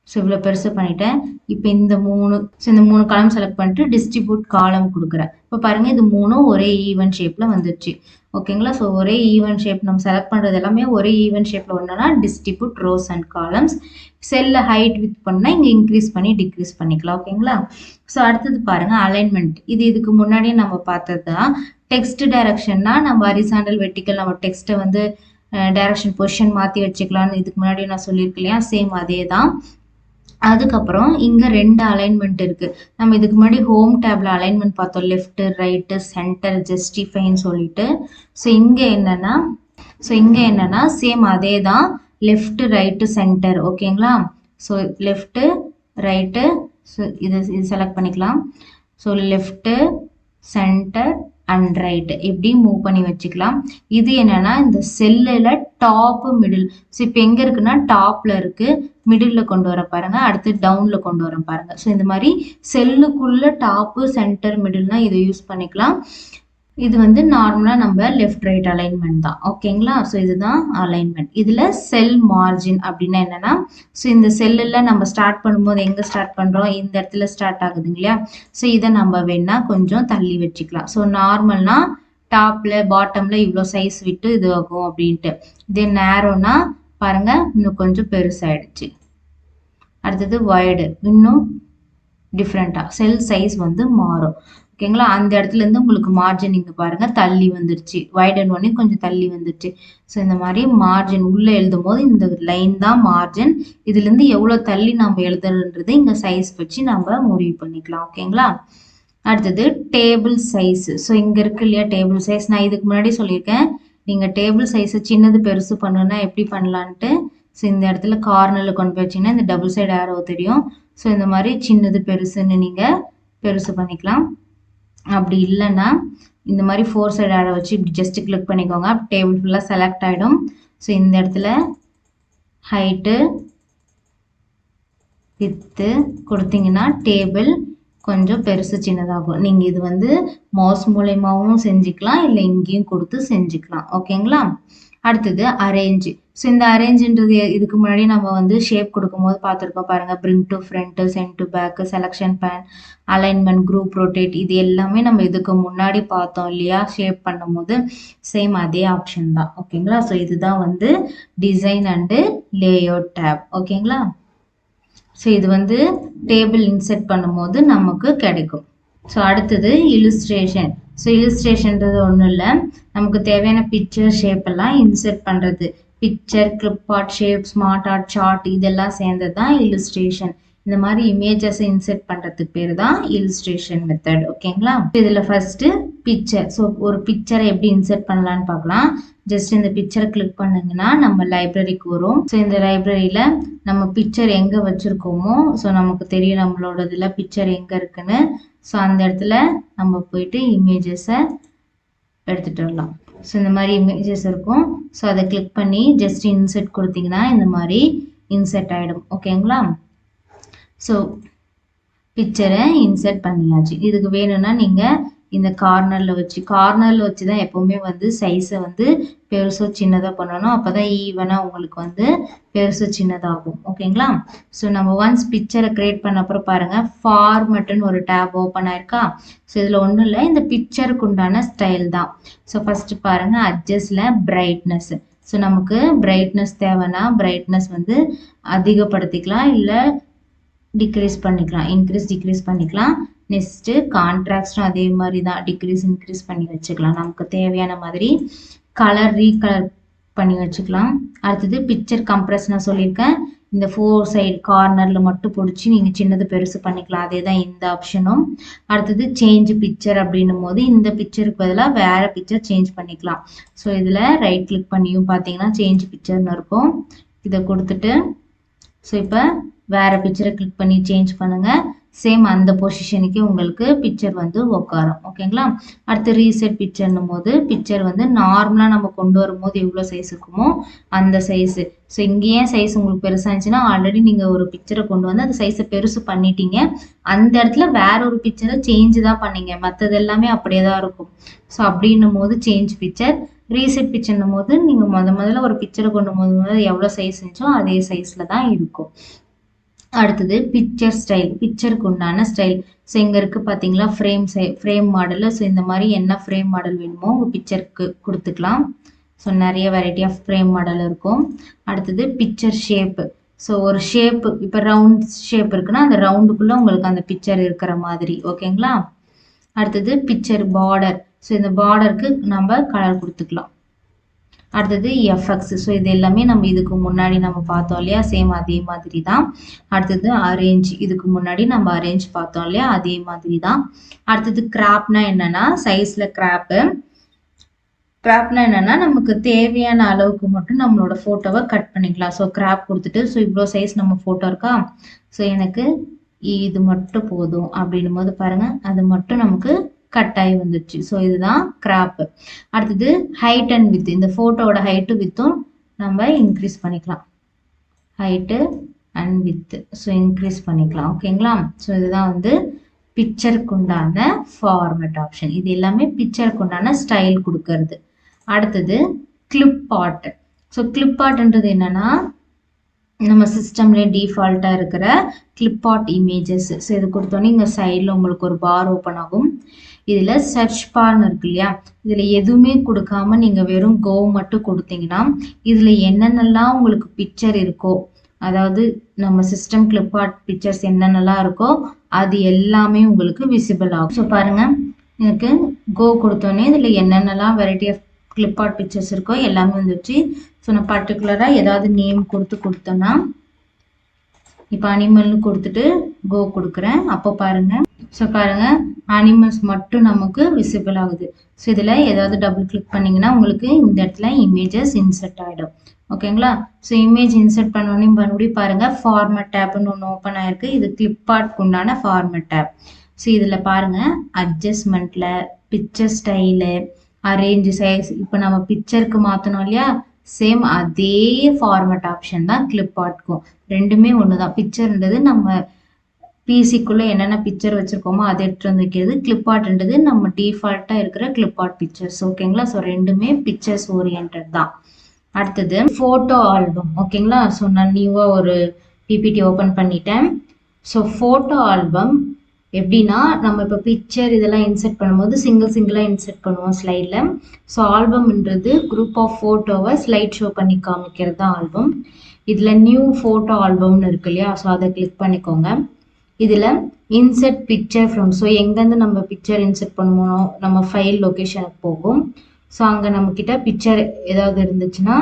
ஸோ இவ்வளோ பெருசு பண்ணிட்டேன். இப்போ இந்த 3 காலம் செலக்ட் பண்ணிட்டு டிஸ்ட்ரிபியூட் காலம் கொடுக்குறேன். இப்போ பாருங்க இது 3ம் ஒரே ஈவன் ஷேப்ல வந்துருச்சு. ஓகேங்களா? ஸோ ஒரே ஈவன் ஷேப் நம்ம செலக்ட் பண்றது எல்லாமே ஒரே ஈவன் ஷேப்ல ஒன்றுனா டிஸ்ட்ரிபியூட் ரோஸ் அண்ட் காலம்ஸ். செல்ல ஹைட் வித் பண்ணா இங்க இன்க்ரீஸ் பண்ணி டிக்ரீஸ் பண்ணிக்கலாம். ஓகேங்களா? ஸோ அடுத்தது பாருங்க அலைன்மெண்ட். இதுக்கு முன்னாடியே நம்ம பார்த்தது தான். டெக்ஸ்ட் டைரக்ஷன்னா நம்ம ஹரிசாண்டல் வெர்டிக்கல் நம்ம டெக்ஸ்ட்டை வந்து டைரக்ஷன் பொசிஷன் மாற்றி வச்சுக்கலாம்னு இதுக்கு முன்னாடி நான் சொல்லியிருக்கேன் இல்லையா, சேம் அதே தான். அதுக்கப்புறம் இங்க 2 அலைன்மெண்ட் இருக்கு. நம்ம இதுக்கு முன்னாடி ஹோம் டேப்ல அலைன்மெண்ட் பார்த்தோம், லெஃப்ட் ரைட்டு சென்டர் ஜஸ்டிஃபைன்னு சொல்லிட்டு. ஸோ இங்க என்னன்னா சேம் அதே தான், லெஃப்ட் ரைட்டு சென்டர். ஓகேங்களா? ஸோ லெஃப்ட் ரைட்டு, ஸோ இது செலக்ட் பண்ணிக்கலாம். So left centre and right இப்படி மூவ் பண்ணி வச்சுக்கலாம். இது என்னன்னா இந்த செல்லுல டாப் மிடில். ஸோ இப்போ எங்க இருக்குன்னா டாப்ல இருக்கு, மிடில்ல கொண்டு வர பாருங்க, அடுத்து டவுன்ல கொண்டு வர பாருங்க. ஸோ இந்த மாதிரி செல்லுக்குள்ள டாப்பு சென்டர் மிடில்னா இதை யூஸ் பண்ணிக்கலாம். இது வந்து நார்மலா நம்ம லெஃப்ட் ரைட் அலைன்மெண்ட் தான். ஓகேங்களா? ஸோ இதுதான் அலைன்மெண்ட். இதுல செல் மார்ஜின் அப்படின்னா என்னன்னா, ஸோ இந்த செல்லுல நம்ம ஸ்டார்ட் பண்ணும்போது எங்க ஸ்டார்ட் பண்றோம், இந்த இடத்துல ஸ்டார்ட் ஆகுது இல்லையா? ஸோ இதை நம்ம வேணா கொஞ்சம் தள்ளி வச்சுக்கலாம். ஸோ நார்மல்னா டாப்ல பாட்டம்ல இவ்வளோ சைஸ் விட்டு இது ஆகும் அப்படின்ட்டு. இதே நேரோனா பாருங்க இன்னும் கொஞ்சம் பெருசாயிடுச்சு. அடுத்தது வைடு, இன்னும் டிஃப்ரெண்டா செல் சைஸ் வந்து மாறும். ஓகேங்களா? அந்த இடத்துல இருந்து உங்களுக்கு மார்ஜின் இங்க பாருங்க தள்ளி வந்துருச்சு, வைடன் ஒன்னே கொஞ்சம் தள்ளி வந்துருச்சு. ஸோ இந்த மாதிரி மார்ஜின் உள்ள எழுதும் போது இந்த லைன் தான் மார்ஜின். இதுல இருந்து எவ்வளவு தள்ளி நம்ம எழுதுறதுன்றது இங்க சைஸ் வச்சு நம்ம முடிவு பண்ணிக்கலாம். ஓகேங்களா? அடுத்தது டேபிள் சைஸ். ஸோ இங்க இருக்கு இல்லையா டேபிள் சைஸ், நான் இதுக்கு முன்னாடி சொல்லியிருக்கேன் நீங்க டேபிள் சைஸை சின்னது பெருசு பண்ணணும்னா எப்படி பண்ணலான்ட்டு. ஸோ இந்த இடத்துல கார்னர்ல கொண்டு போய் வச்சீங்கன்னா இந்த டபுள் சைடு ஆரோ தெரியும். ஸோ இந்த மாதிரி சின்னது பெருசுன்னு நீங்க பெருசு பண்ணிக்கலாம். அப்படி இல்லைன்னா இந்த மாதிரி 4 சைடு ஆரோ வச்சு இப்படி ஜஸ்ட் கிளிக் பண்ணிக்கோங்க, டேபிள் ஃபுல்லாக செலக்ட் ஆகிடும். ஸோ இந்த இடத்துல ஹைட்டு வித்து கொடுத்தீங்கன்னா டேபிள் கொஞ்சம் பெருசு சின்னதாகும். நீங்க இது வந்து மவுஸ் மூலமாவும் செஞ்சுக்கலாம், இல்லை இங்கேயும் கொடுத்து செஞ்சுக்கலாம். ஓகேங்களா? அடுத்தது அரேஞ்ச். ஸோ இந்த அரேஞ்சுன்றது இதுக்கு முன்னாடி நம்ம வந்து ஷேப் கொடுக்கும்போது பார்த்துருக்கோம் பாருங்க, bring to front, send to back, selection pane, alignment, group rotate, இது எல்லாமே நம்ம இதுக்கு முன்னாடி பார்த்தோம் இல்லையா ஷேப் பண்ணும்போது. சேம் அதே ஆப்ஷன் தான். ஓகேங்களா? ஸோ இதுதான் வந்து டிசைன் அண்டு லேஅவுட் டேப். ஓகேங்களா? ஸோ இது வந்து டேபிள் இன்செர்ட் பண்ணும்போது நமக்கு கிடைக்கும். ஸோ அடுத்தது இல்லுஸ்ட்ரேஷன். ஸோ இல்லுஸ்ட்ரேஷன்றது ஒன்றும் இல்லை, நமக்கு தேவையான பிக்சர் ஷேப் எல்லாம் இன்செர்ட் பண்ணுறது. Picture, clip art, shape, smart art, chart இதெல்லாம் சேர்ந்தது தான் இல்லுஸ்ட்ரேஷன். இந்த மாதிரி இமேஜஸ் இன்செர்ட் பண்றதுக்கு பேர் தான் இல்லுஸ்ட்ரேஷன் மெத்தட். ஓகேங்களா? இதுல ஃபர்ஸ்ட் பிக்சர். ஸோ ஒரு பிக்சரை எப்படி இன்செர்ட் பண்ணலான்னு பார்க்கலாம். ஜஸ்ட் இந்த பிக்சரை கிளிக் பண்ணுங்கன்னா நம்ம லைப்ரரிக்கு வரும். ஸோ இந்த லைப்ரரியில நம்ம பிக்சர் எங்க வச்சிருக்கோமோ, ஸோ நமக்கு தெரியும் நம்மளோட இதுல பிக்சர் எங்க இருக்குன்னு. ஸோ அந்த இடத்துல நம்ம போயிட்டு இமேஜஸை எடுத்துட்டு வரலாம். ஸோ இந்த மாதிரி இமேஜஸ் இருக்கும். ஸோ அதை கிளிக் பண்ணி ஜஸ்ட் இன்செர்ட் கொடுத்தீங்கன்னா இந்த மாதிரி இன்செர்ட் ஆகிடும். ஓகேங்களா? ஸோ பிக்சரை இன்செர்ட் பண்ணியாச்சு. இதுக்கு வேணும்னா நீங்கள் இந்த கார்னரில் வச்சு தான் எப்போவுமே வந்து சைஸை வந்து பெருசோ சின்னதாக பண்ணணும். அப்போ தான் ஈவனாக உங்களுக்கு வந்து பெருசோ சின்னதாகும். ஓகேங்களா? ஸோ நம்ம ஒன்ஸ் பிக்சரை க்ரியேட் பண்ண அப்புறம் பாருங்கள், ஃபார்மட்டுன்னு ஒரு டேப் ஓப்பன் ஆயிருக்கா. ஸோ இதில் ஒன்றும் இல்லை, இந்த பிக்சருக்கு உண்டான ஸ்டைல் தான். ஸோ ஃபஸ்ட்டு பாருங்கள் அட்ஜஸ்டில் பிரைட்னஸ். ஸோ நமக்கு பிரைட்னஸ் தேவைன்னா பிரைட்னஸ் வந்து அதிகப்படுத்திக்கலாம், இல்லை டிக்ரீஸ் பண்ணிக்கலாம், இன்க்ரீஸ் டிக்ரீஸ் பண்ணிக்கலாம். நெக்ஸ்ட்டு கான்ட்ராக்ட்டும் அதே மாதிரி தான், டிக்ரீஸ் இன்க்ரீஸ் பண்ணி வச்சுக்கலாம் நமக்கு தேவையான மாதிரி. கலர் ரீகலர் பண்ணி வச்சுக்கலாம். அடுத்தது பிக்சர் கம்ப்ரஸ் நான் சொல்லியிருக்கேன், இந்த 4 சைடு கார்னரில் மட்டும் பிடிச்சி நீங்கள் சின்னது பெருசு பண்ணிக்கலாம். அதே தான் இந்த ஆப்ஷனும். அடுத்தது சேஞ்ச் பிக்சர் அப்படின்னும் போது இந்த பிக்சருக்கு பதிலாக வேறு பிக்சர் சேஞ்ச் பண்ணிக்கலாம். ஸோ இதில் ரைட் கிளிக் பண்ணியும் பார்த்தீங்கன்னா சேஞ்ச் பிக்சர்னு இருக்கும். இதை கொடுத்துட்டு ஸோ இப்போ வேறு பிக்சரை கிளிக் பண்ணி சேஞ்ச் பண்ணுங்கள். சேம் அந்த பொசிஷனுக்கே உங்களுக்கு பிக்சர் வந்து உட்காரும். ஓகேங்களா? அடுத்து ரீசெட் பிக்சர்னும் போது பிக்சர் வந்து நார்மலாக நம்ம கொண்டு வரும்போது எவ்வளோ சைஸ் இருக்குமோ அந்த சைஸு. ஸோ இங்கேயே சைஸ் உங்களுக்கு பெருசாக இருந்துச்சுன்னா ஆல்ரெடி நீங்கள் ஒரு பிக்சரை கொண்டு வந்து அந்த சைஸை பெருசு பண்ணிட்டீங்க. அந்த இடத்துல வேற ஒரு பிக்சரை சேஞ்சு தான் பண்ணீங்க. மற்றது எல்லாமே அப்படியே தான் இருக்கும். ஸோ அப்படின்னும் போது சேஞ்ச் பிக்சர். ரீசெட் பிக்சர்னும் போது நீங்கள் முதல்ல ஒரு பிக்சரை கொண்டு போது எவ்வளோ சைஸ் இருந்துச்சோ அதே சைஸில் தான் இருக்கும். அடுத்தது பிக்சர் ஸ்டைல், பிக்சருக்கு உண்டான ஸ்டைல். ஸோ இங்கே இருக்குது பார்த்தீங்களா ஃப்ரேம் மாடலு. ஸோ இந்த மாதிரி என்ன ஃப்ரேம் மாடல் வேணுமோ உங்கள் பிக்சருக்கு கொடுத்துக்கலாம். ஸோ நிறைய வெரைட்டி ஆஃப் ஃப்ரேம் மாடல் இருக்கும். அடுத்தது பிக்சர் ஷேப்பு. ஸோ ஒரு ஷேப்பு இப்போ ரவுண்ட் ஷேப் இருக்குன்னா அந்த ரவுண்டுக்குள்ளே உங்களுக்கு அந்த பிக்சர் இருக்கிற மாதிரி. ஓகேங்களா? அடுத்தது பிக்சர் பார்டர். ஸோ இந்த பார்டருக்கு நம்ம கலர் கொடுத்துக்கலாம். அடுத்தது எஃப்எக்ஸ். ஸோ இது எல்லாமே நம்ம இதுக்கு முன்னாடி நம்ம பார்த்தோம் இல்லையா, சேம் அதே மாதிரி தான். அடுத்தது அரேஞ்ச், இதுக்கு முன்னாடி நம்ம அரேஞ்ச் பார்த்தோம் இல்லையா, அதே மாதிரி தான். அடுத்தது கிராப்னா என்னன்னா சைஸில் கிராப்பு. கிராப்னா என்னன்னா நமக்கு தேவையான அளவுக்கு மட்டும் நம்மளோட ஃபோட்டோவை கட் பண்ணிக்கலாம். ஸோ கிராப் கொடுத்துட்டு ஸோ இவ்வளோ சைஸ் நம்ம ஃபோட்டோ இருக்கா, ஸோ எனக்கு இது மட்டும் போதும் அப்படின்னும் போது பாருங்கள் அது மட்டும் நமக்கு கட் ஆகி வந்துடுச்சு. ஸோ இதுதான் கிராப். அடுத்தது ஹைட் அண்ட் வித். இந்த ஃபோட்டோவோட ஹைட்டு வித்தும் நம்ம இன்க்ரீஸ் பண்ணிக்கலாம். Height and with so increase பண்ணிக்கலாம். ஓகேங்களா? ஸோ இதுதான் வந்து பிக்சருக்கு உண்டான ஃபார்மேட் ஆப்ஷன். இது எல்லாமே பிக்சருக்கு உண்டான ஸ்டைல் கொடுக்கறது. அடுத்தது கிளிப் ஆர்ட். ஸோ கிளிப் ஆர்ட்ன்றது என்னன்னா நம்ம சிஸ்டம்லேயே டிஃபால்ட்டாக இருக்கிற கிளிப் ஆர்ட் இமேஜஸ். ஸோ இது கொடுத்தோன்னே இங்கே சைடில் உங்களுக்கு ஒரு பார் ஓப்பன் ஆகும். இதில் சர்ச் பார்னு இருக்கு இல்லையா, இதில் எதுவுமே கொடுக்காம நீங்கள் வெறும் கோ மட்டும் கொடுத்தீங்கன்னா இதில் என்னென்னலாம் உங்களுக்கு பிக்சர் இருக்கோ, அதாவது நம்ம சிஸ்டம் கிளிப் ஆர்ட் பிக்சர்ஸ் என்னென்னலாம் இருக்கோ அது எல்லாமே உங்களுக்கு விசிபிள் ஆகும். ஸோ பாருங்கள் எனக்கு கோ கொடுத்தோன்னே இதில் என்னென்னலாம் variety of clip art pictures இருக்கோ எல்லாமே வந்துச்சு. ஸோ நான் பர்டிகுலராக ஏதாவது நேம் கொடுத்தோன்னா இப்போ அனிமல்னு கொடுத்துட்டு கோ கொடுக்குறேன். அப்போ பாருங்கள் ஸோ பாருங்கள் அனிமல்ஸ் மட்டும் நமக்கு விசிபிள் ஆகுது. ஸோ இதில் ஏதாவது டபுள் கிளிக் பண்ணிங்கன்னா உங்களுக்கு இந்த இடத்துல இமேஜஸ் இன்சர்ட் ஆகிடும். ஓகேங்களா? ஸோ இமேஜ் இன்சர்ட் பண்ணோன்னே மறுபடியும் பாருங்கள் ஃபார்மேட் டேப்னு ஒன்று ஓப்பன் ஆகிருக்கு. இது கிளிப் ஆர்ட்க்கு உண்டான ஃபார்மேட் டேப். ஸோ இதில் பாருங்கள் அட்ஜஸ்ட்மெண்ட்டில் பிக்சர் ஸ்டைலு, அரேஞ்ச் சைஸ். இப்போ நம்ம பிக்சருக்கு மாற்றணும் இல்லையா, சேம் அதே ஃபார்மேட் ஆப்ஷன் தான் கிளிப் ஆர்ட்க்கும். ரெண்டுமே ஒன்று தான். பிக்சர்ன்றது நம்ம பிசிக்குள்ளே என்னென்ன பிக்சர் வச்சுருக்கோமோ அதை எடுத்துகிட்டு வந்து வைக்கிறது. கிளிப் ஆர்ட்ன்றது நம்ம டிஃபால்ட்டாக இருக்கிற கிளிப் ஆர்ட் பிக்சர்ஸ். ஓகேங்களா? ஸோ ரெண்டுமே பிக்சர்ஸ் ஓரியன்ட் தான். அடுத்தது ஃபோட்டோ ஆல்பம். ஓகேங்களா? ஸோ நான் நியூவாக ஒரு பிபிடி ஓப்பன் பண்ணிட்டேன். ஸோ ஃபோட்டோ ஆல்பம் எப்படின்னா நம்ம இப்போ பிக்சர் இதெல்லாம் இன்சர்ட் பண்ணும்போது சிங்கிளாக இன்சர்ட் பண்ணுவோம் ஸ்லைடில். ஸோ ஆல்பம்ன்றது குரூப் ஆஃப் ஃபோட்டோவை ஸ்லைட் ஷோ பண்ணி காமிக்கிறது தான் ஆல்பம். இதில் நியூ ஃபோட்டோ ஆல்பம்னு இருக்கு இல்லையா, ஸோ அதை கிளிக் பண்ணிக்கோங்க. இதில் இன்சர்ட் பிக்சர் ஃப்ரம், ஸோ எங்கேருந்து நம்ம பிக்சர் இன்சர்ட் பண்ணுவோம் நம்ம ஃபைல் லொக்கேஷனுக்கு போகும். ஸோ அங்கே நம்மக்கிட்ட பிக்சர் ஏதாவது இருந்துச்சுன்னா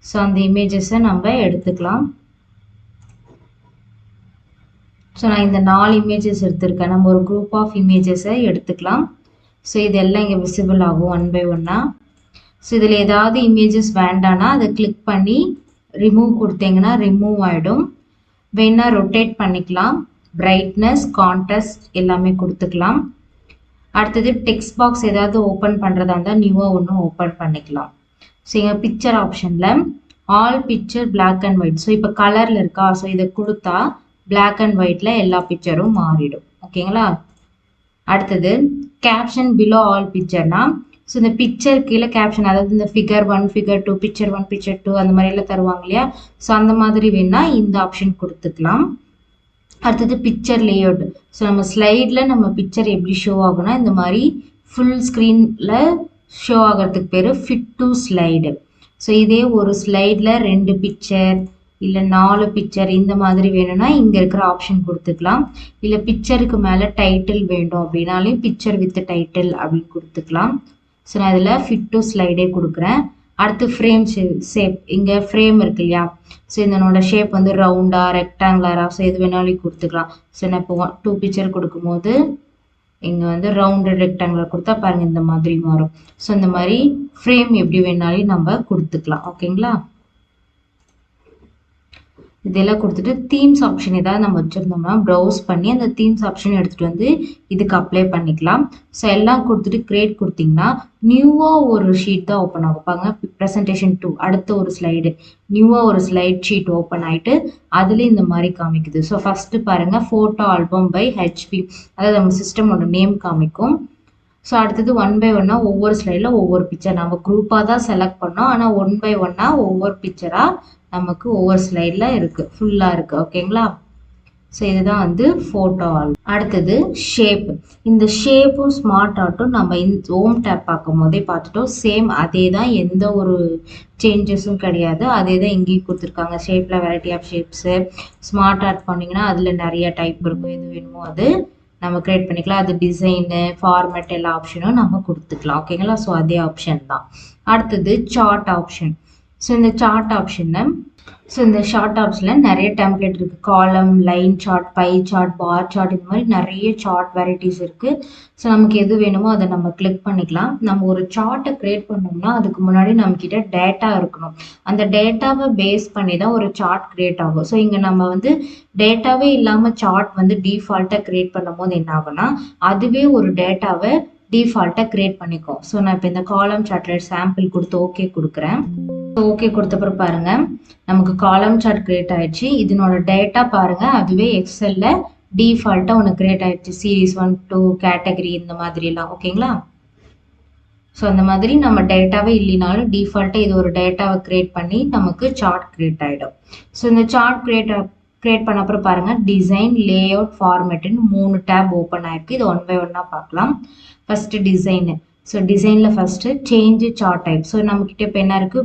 ஸோ அந்த இமேஜஸை நம்ம எடுத்துக்கலாம். ஸோ நான் இந்த 4 இமேஜஸ் எடுத்திருக்கேன். நம்ம ஒரு குரூப் ஆஃப் இமேஜஸை எடுத்துக்கலாம். ஸோ இதெல்லாம் இங்கே விசிபிள் ஆகும் ஒன் பை ஒன்னாக. ஸோ இதில் ஏதாவது இமேஜஸ் வேண்டான்னா அதை கிளிக் பண்ணி ரிமூவ் கொடுத்தீங்கன்னா ரிமூவ் ஆகிடும். வேணா ரொட்டேட் பண்ணிக்கலாம். பிரைட்னஸ், கான்ட்ராஸ்ட் எல்லாமே கொடுத்துக்கலாம். அடுத்தது டெக்ஸ்ட் பாக்ஸ் ஏதாவது ஓப்பன் பண்ணுறதா இருந்தால் நியூவாக ஒன்று ஓப்பன் பண்ணிக்கலாம். ஸோ இங்கே பிக்சர் ஆப்ஷனில் all picture black and white. So இப்போ கலரில் இருக்கா, ஸோ இதை கொடுத்தா பிளாக் அண்ட் ஒயிட்டில் எல்லா பிக்சரும் மாறிடும். ஓகேங்களா? அடுத்தது கேப்ஷன் பிலோ ஆல் பிக்சர்னா ஸோ இந்த பிக்சர் கீழே கேப்ஷன், அதாவது இந்த ஃபிகர் 1, ஃபிகர் 2, பிக்சர் 1, பிக்சர் 2 அந்த மாதிரிலாம் தருவாங்க இல்லையா, ஸோ அந்த மாதிரி வேணால் இந்த ஆப்ஷன் கொடுத்துக்கலாம். அடுத்தது பிக்சர் லேஅவுட். ஸோ நம்ம ஸ்லைடில் நம்ம பிக்சர் எப்படி ஷோ ஆகுனா இந்த மாதிரி ஃபுல் ஸ்க்ரீனில் ஷோ ஆகிறதுக்கு பேர் ஃபிட் டு ஸ்லைடு. ஸோ இதே ஒரு ஸ்லைடில் 2 பிக்சர் இல்லை 4 பிக்சர் இந்த மாதிரி வேணும்னா இங்கே இருக்கிற ஆப்ஷன் கொடுத்துக்கலாம். இல்லை பிக்சருக்கு மேலே டைட்டில் வேண்டும் அப்படின்னாலே பிக்சர் வித் டைட்டில் அப்படின்னு கொடுத்துக்கலாம். ஸோ நான் இதில் ஃபிட் டு ஸ்லைடே கொடுக்குறேன். அடுத்து ஃப்ரேம் ஷேப். இங்கே ஃப்ரேம் இருக்கு இல்லையா, ஸோ இதனோட ஷேப் வந்து ரவுண்டா ரெக்டாங்குலரா, ஸோ எது வேணாலும் கொடுத்துக்கலாம். ஸோ நான் இப்போ 2 பிக்சர் கொடுக்கும்போது இங்கே வந்து ரவுண்டு ரெக்டாங்குலர் கொடுத்தா பாருங்கள் இந்த மாதிரி மாறும். ஸோ இந்த மாதிரி ஃப்ரேம் எப்படி வேணாலும் நம்ம கொடுத்துக்கலாம். ஓகேங்களா, இதெல்லாம் கொடுத்துட்டு தீம்ஸ் ஆப்ஷன் ஏதாவது நம்ம வச்சுருந்தோம்னா ப்ரௌஸ் பண்ணி அந்த தீம்ஸ் ஆப்ஷன் எடுத்துகிட்டு வந்து இதுக்கு அப்ளை பண்ணிக்கலாம். ஸோ எல்லாம் கொடுத்துட்டு கிரியேட் கொடுத்தீங்கன்னா நியூவாக ஒரு ஷீட் தான் ஓப்பன் ஆகுப்பாங்க. ப்ரெசன்டேஷன் 2 அடுத்த ஒரு ஸ்லைடு நியூவாக ஒரு ஸ்லைட் ஷீட் ஓப்பன் ஆகிட்டு அதுலேயும் இந்த மாதிரி காமிக்குது. ஸோ ஃபஸ்ட்டு பாருங்கள் ஃபோட்டோ ஆல்பம் பை ஹெச்பி, அதாவது நம்ம சிஸ்டமோட நேம் காமிக்கும். ஸோ அடுத்தது 1 பை 1 ஒவ்வொரு ஸ்லைடில் ஒவ்வொரு பிக்சர் நம்ம குரூப்பாக தான் செலக்ட் பண்ணோம். ஆனால் 1 பை 1 ஒவ்வொரு பிக்சராக நமக்கு ஒவ்வொரு ஸ்லைடில் இருக்குது, ஃபுல்லாக இருக்குது. ஓகேங்களா, ஸோ இதுதான் வந்து ஃபோட்டோ ஆல்பம். அடுத்தது ஷேப். இந்த ஷேப்பும் ஸ்மார்ட் ஆர்ட்டும் நம்ம ஹோம் டேப் பார்க்கும் போதே பார்த்துட்டோம். சேம் அதே தான், எந்த ஒரு சேஞ்சஸும் கிடையாது. அதே தான் இங்கேயும் கொடுத்துருக்காங்க. ஷேப்பில் variety of shapes. Smart art பண்ணிங்கன்னா அதில் நிறைய டைப் இருக்கும். எது வேணுமோ அது நம்ம கிரியேட் பண்ணிக்கலாம். அது டிசைனு ஃபார்மேட் எல்லா ஆப்ஷனும் நம்ம கொடுத்துக்கலாம். ஓகேங்களா, ஸோ அதே ஆப்ஷன் தான். அடுத்தது சார்ட் ஆப்ஷன். ஸோ இந்த சார்ட் ஆப்ஷனில் இந்த ஷார்ட் ஆப்ஷனில் நிறைய டெம்ப்ளேட் இருக்குது. Column, line chart, pie chart, bar chart, இந்த மாதிரி நிறைய சார்ட் வெரைட்டிஸ் இருக்குது. ஸோ நமக்கு எது வேணுமோ அதை நம்ம கிளிக் பண்ணிக்கலாம். நம்ம ஒரு சார்ட்டை க்ரியேட் பண்ணோம்னா அதுக்கு முன்னாடி நம்மக்கிட்ட டேட்டா இருக்கணும். அந்த டேட்டாவை பேஸ் பண்ணி தான் ஒரு சார்ட் க்ரியேட் ஆகும். ஸோ இங்கே நம்ம வந்து டேட்டாவே இல்லாமல் சார்ட் வந்து டிஃபால்ட்டாக க்ரியேட் பண்ணும் போது என்ன ஆகும்னா அதுவே ஒரு டேட்டாவை டிஃபால்ட்டாக க்ரியேட் பண்ணிக்கும். ஸோ நான் இப்போ இந்த காலம் சார்ட்டில் சாம்பிள் கொடுத்து ஓகே கொடுக்குறேன். ஓகே கொடுத்தப்பறம் பாருங்க நமக்கு காலம் சார்ட் கிரியேட் ஆயிடுச்சு. இதனோட டேட்டா பாருங்க அதுவே எக்ஸல்ல டிஃபால்ட்டா ஒன்று கிரியேட் ஆயிடுச்சு. சீரீஸ் 1 2 கேட்டகரி இந்த மாதிரி எல்லாம். ஓகேங்களா, ஸோ அந்த மாதிரி நம்ம டேட்டாவே இல்லைனாலும் டிஃபால்ட்டா இது ஒரு டேட்டாவை கிரியேட் பண்ணி நமக்கு சார்ட் கிரியேட் ஆகிடும். ஸோ இந்த சார்ட் கிரியேட் பண்ண அப்புறம் பாருங்க டிசைன், லேஅவுட், ஃபார்மேட்னு 3 டேப் ஓப்பன் ஆயிருக்கு. இது 1 பை 1 பார்க்கலாம். First design. ஸோ டிசைனில் first change chart type. So நம்மக்கிட்ட இப்போ என்ன இருக்கு,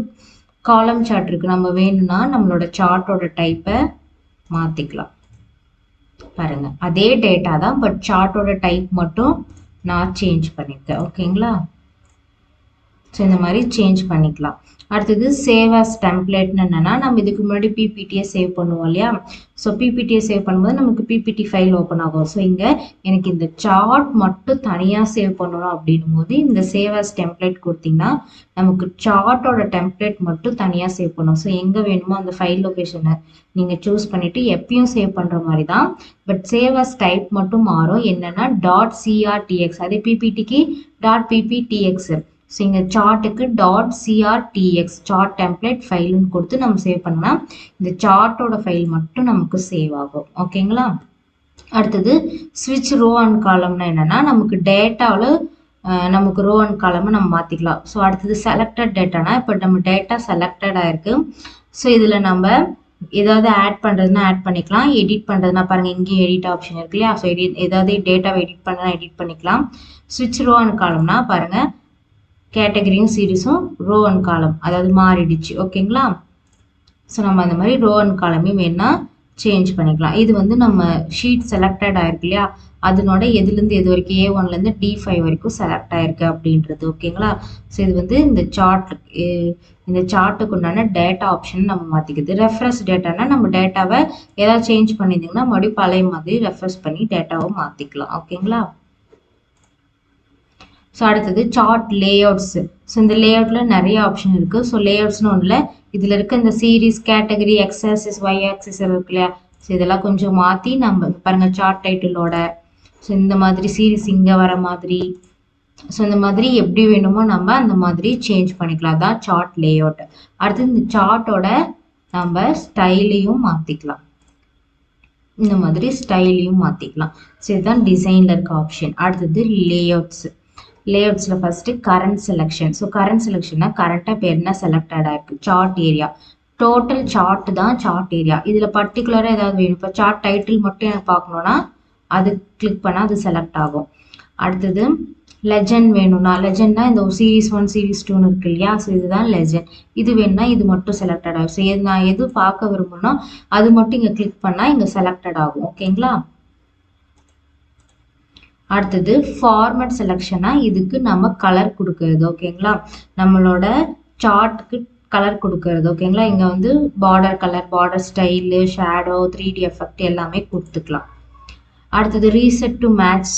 காலம் சார்ட் இருக்குது. நம்ம வேணும்னா நம்மளோட சார்ட்டோட டைப்பை மாற்றிக்கலாம். பாருங்கள் அதே டேட்டா தான், பட் சார்ட்டோட டைப் மட்டும் நான் சேஞ்ச் பண்ணியிருக்கேன். ஓகேங்களா, ஸோ இந்த மாதிரி சேஞ்ச் பண்ணிக்கலாம். அடுத்தது சேவ் ஆஸ் டெம்ப்ளேட்னு என்னென்னா நம்ம இதுக்கு முன்னாடி பிபிடியை சேவ் பண்ணுவோம் இல்லையா. ஸோ பிபிடியை சேவ் பண்ணும்போது நமக்கு பிபிடி ஃபைல் ஓப்பன் ஆகும். ஸோ இங்கே எனக்கு இந்த சார்ட் மட்டும் தனியாக சேவ் பண்ணணும் அப்படின்னும் போது இந்த சேவ் ஆஸ் டெம்ப்ளேட் கொடுத்தீங்கன்னா நமக்கு சார்ட்டோட டெம்ப்ளேட் மட்டும் தனியாக சேவ் பண்ணும். ஸோ எங்கே வேணுமோ அந்த ஃபைல் லொக்கேஷனை நீங்கள் சூஸ் பண்ணிவிட்டு எப்பயும் சேவ் பண்ணுற மாதிரி தான். பட் சேவ் ஆஸ் டைப் மட்டும் மாறும். என்னென்னா .crtx, அதே பிபிடிக்கு .pptx. ஸோ இங்கே சார்ட்டுக்கு .crtx சார்ட் டெம்ப்ளேட் ஃபைலுன்னு கொடுத்து நம்ம சேவ் பண்ணோம்னா இந்த சார்ட்டோட ஃபைல் மட்டும் நமக்கு சேவ் ஆகும். ஓகேங்களா, அடுத்தது ஸ்விட்ச் ரோ அண்ட் காலம்னா என்னென்னா நமக்கு டேட்டாவில் நமக்கு ரோ அண்ட் காலமை நம்ம மாற்றிக்கலாம். ஸோ அடுத்தது செலக்டட் டேட்டானா இப்போ நம்ம டேட்டா செலக்டட் ஆயிருக்கு. ஸோ இதில் நம்ம ஏதாவது ஆட் பண்ணுறதுனா ஆட் பண்ணிக்கலாம், எடிட் பண்ணுறதுனா பாருங்கள் இங்கேயும் எடிட் ஆப்ஷன் இருக்கு இல்லையா. ஸோ ஏதாவது டேட்டாவை எடிட் பண்ணலாம், எடிட் பண்ணிக்கலாம். ஸ்விட்ச் ரோ அண்ட் காலம்னா பாருங்கள் கேட்டகரியும் சீரீஸும் ரோ அண்ட் காலம் அதாவது மாறிடுச்சு. ஓகேங்களா, ஸோ நம்ம அந்த மாதிரி ரோ அண்ட் காலமையும் வேணா சேஞ்ச் பண்ணிக்கலாம். இது வந்து நம்ம ஷீட் செலக்டட் ஆயிருக்கு இல்லையா, அதனோட எதுலேருந்து எது வரைக்கும் A1லேருந்து D5 வரைக்கும் செலக்ட் ஆயிருக்கு அப்படின்றது. ஓகேங்களா, ஸோ இது வந்து இந்த சார்ட்டுக்கு உண்டான டேட்டா ஆப்ஷன் நம்ம மாற்றிக்குது. ரெஃப்ரெஷ் டேட்டானா நம்ம டேட்டாவை ஏதாவது சேஞ்ச் பண்ணியிருந்தீங்கன்னா மறுபடியும் பழைய மாதிரி ரெஃப்ரெஷ் பண்ணி டேட்டாவை மாற்றிக்கலாம். ஓகேங்களா, ஸோ அடுத்தது சார்ட் லேஅவுட்ஸ். ஸோ இந்த லேஅவுட்டில் நிறைய ஆப்ஷன் இருக்குது. ஸோ லேஅவுட்ஸ்னு ஒன்றில் இதில் இருக்க இந்த series, category, X axis, Y axis இருக்கு இல்லையா. ஸோ இதெல்லாம் கொஞ்சம் மாற்றி நம்ம பாருங்கள் சார்ட் டைட்டிலோட ஸோ இந்த மாதிரி சீரீஸ் இங்கே வர மாதிரி, ஸோ இந்த மாதிரி எப்படி வேணுமோ நம்ம அந்த மாதிரி சேஞ்ச் பண்ணிக்கலாம். தான் சார்ட் லேஅவுட். அடுத்தது இந்த சார்ட்டோட நம்ம ஸ்டைலையும் மாற்றிக்கலாம். இந்த மாதிரி ஸ்டைலையும் மாற்றிக்கலாம். ஸோ இதுதான் டிசைனில் இருக்க ஆப்ஷன். அடுத்தது லேஅவுட்ஸ். லேஅவுட்ஸில் first current selection. So current செலெக்ஷன்னா கரண்ட்டாக இப்போ என்ன செலக்டடாக இருக்குது, சார்ட் ஏரியா. டோட்டல் சார்ட் தான் சார்ட் ஏரியா. இதில் பர்டிகுலராக ஏதாவது வேணும், இப்போ சார்ட் டைட்டில் மட்டும் எனக்கு பார்க்கணுன்னா அது கிளிக் பண்ணால் அது செலக்ட் ஆகும். அடுத்தது லெஜண்ட் வேணும்னா, லெஜண்ட்னா இந்த சீரீஸ் 1 சீரீஸ் 2ன்னு இருக்கு இல்லையா. ஸோ இதுதான் லெஜண்ட். இது வேணும்னா இது மட்டும் செலக்டட் ஆகும். ஸோ நான் எது பார்க்க விரும்புனா அது மட்டும் இங்கே கிளிக் பண்ணால் இங்கே செலக்டட் ஆகும். ஓகேங்களா, அடுத்தது ஃபார்மேட் செலெக்ஷனா, இதுக்கு நம்ம கலர் கொடுக்கறது. ஓகேங்களா, நம்மளோட சார்ட்டுக்கு கலர் கொடுக்கறது. ஓகேங்களா, இங்கே வந்து border colour, border style, shadow, 3D effect எல்லாமே கொடுத்துக்கலாம். அடுத்தது ரீசெட் டு மேட்ச்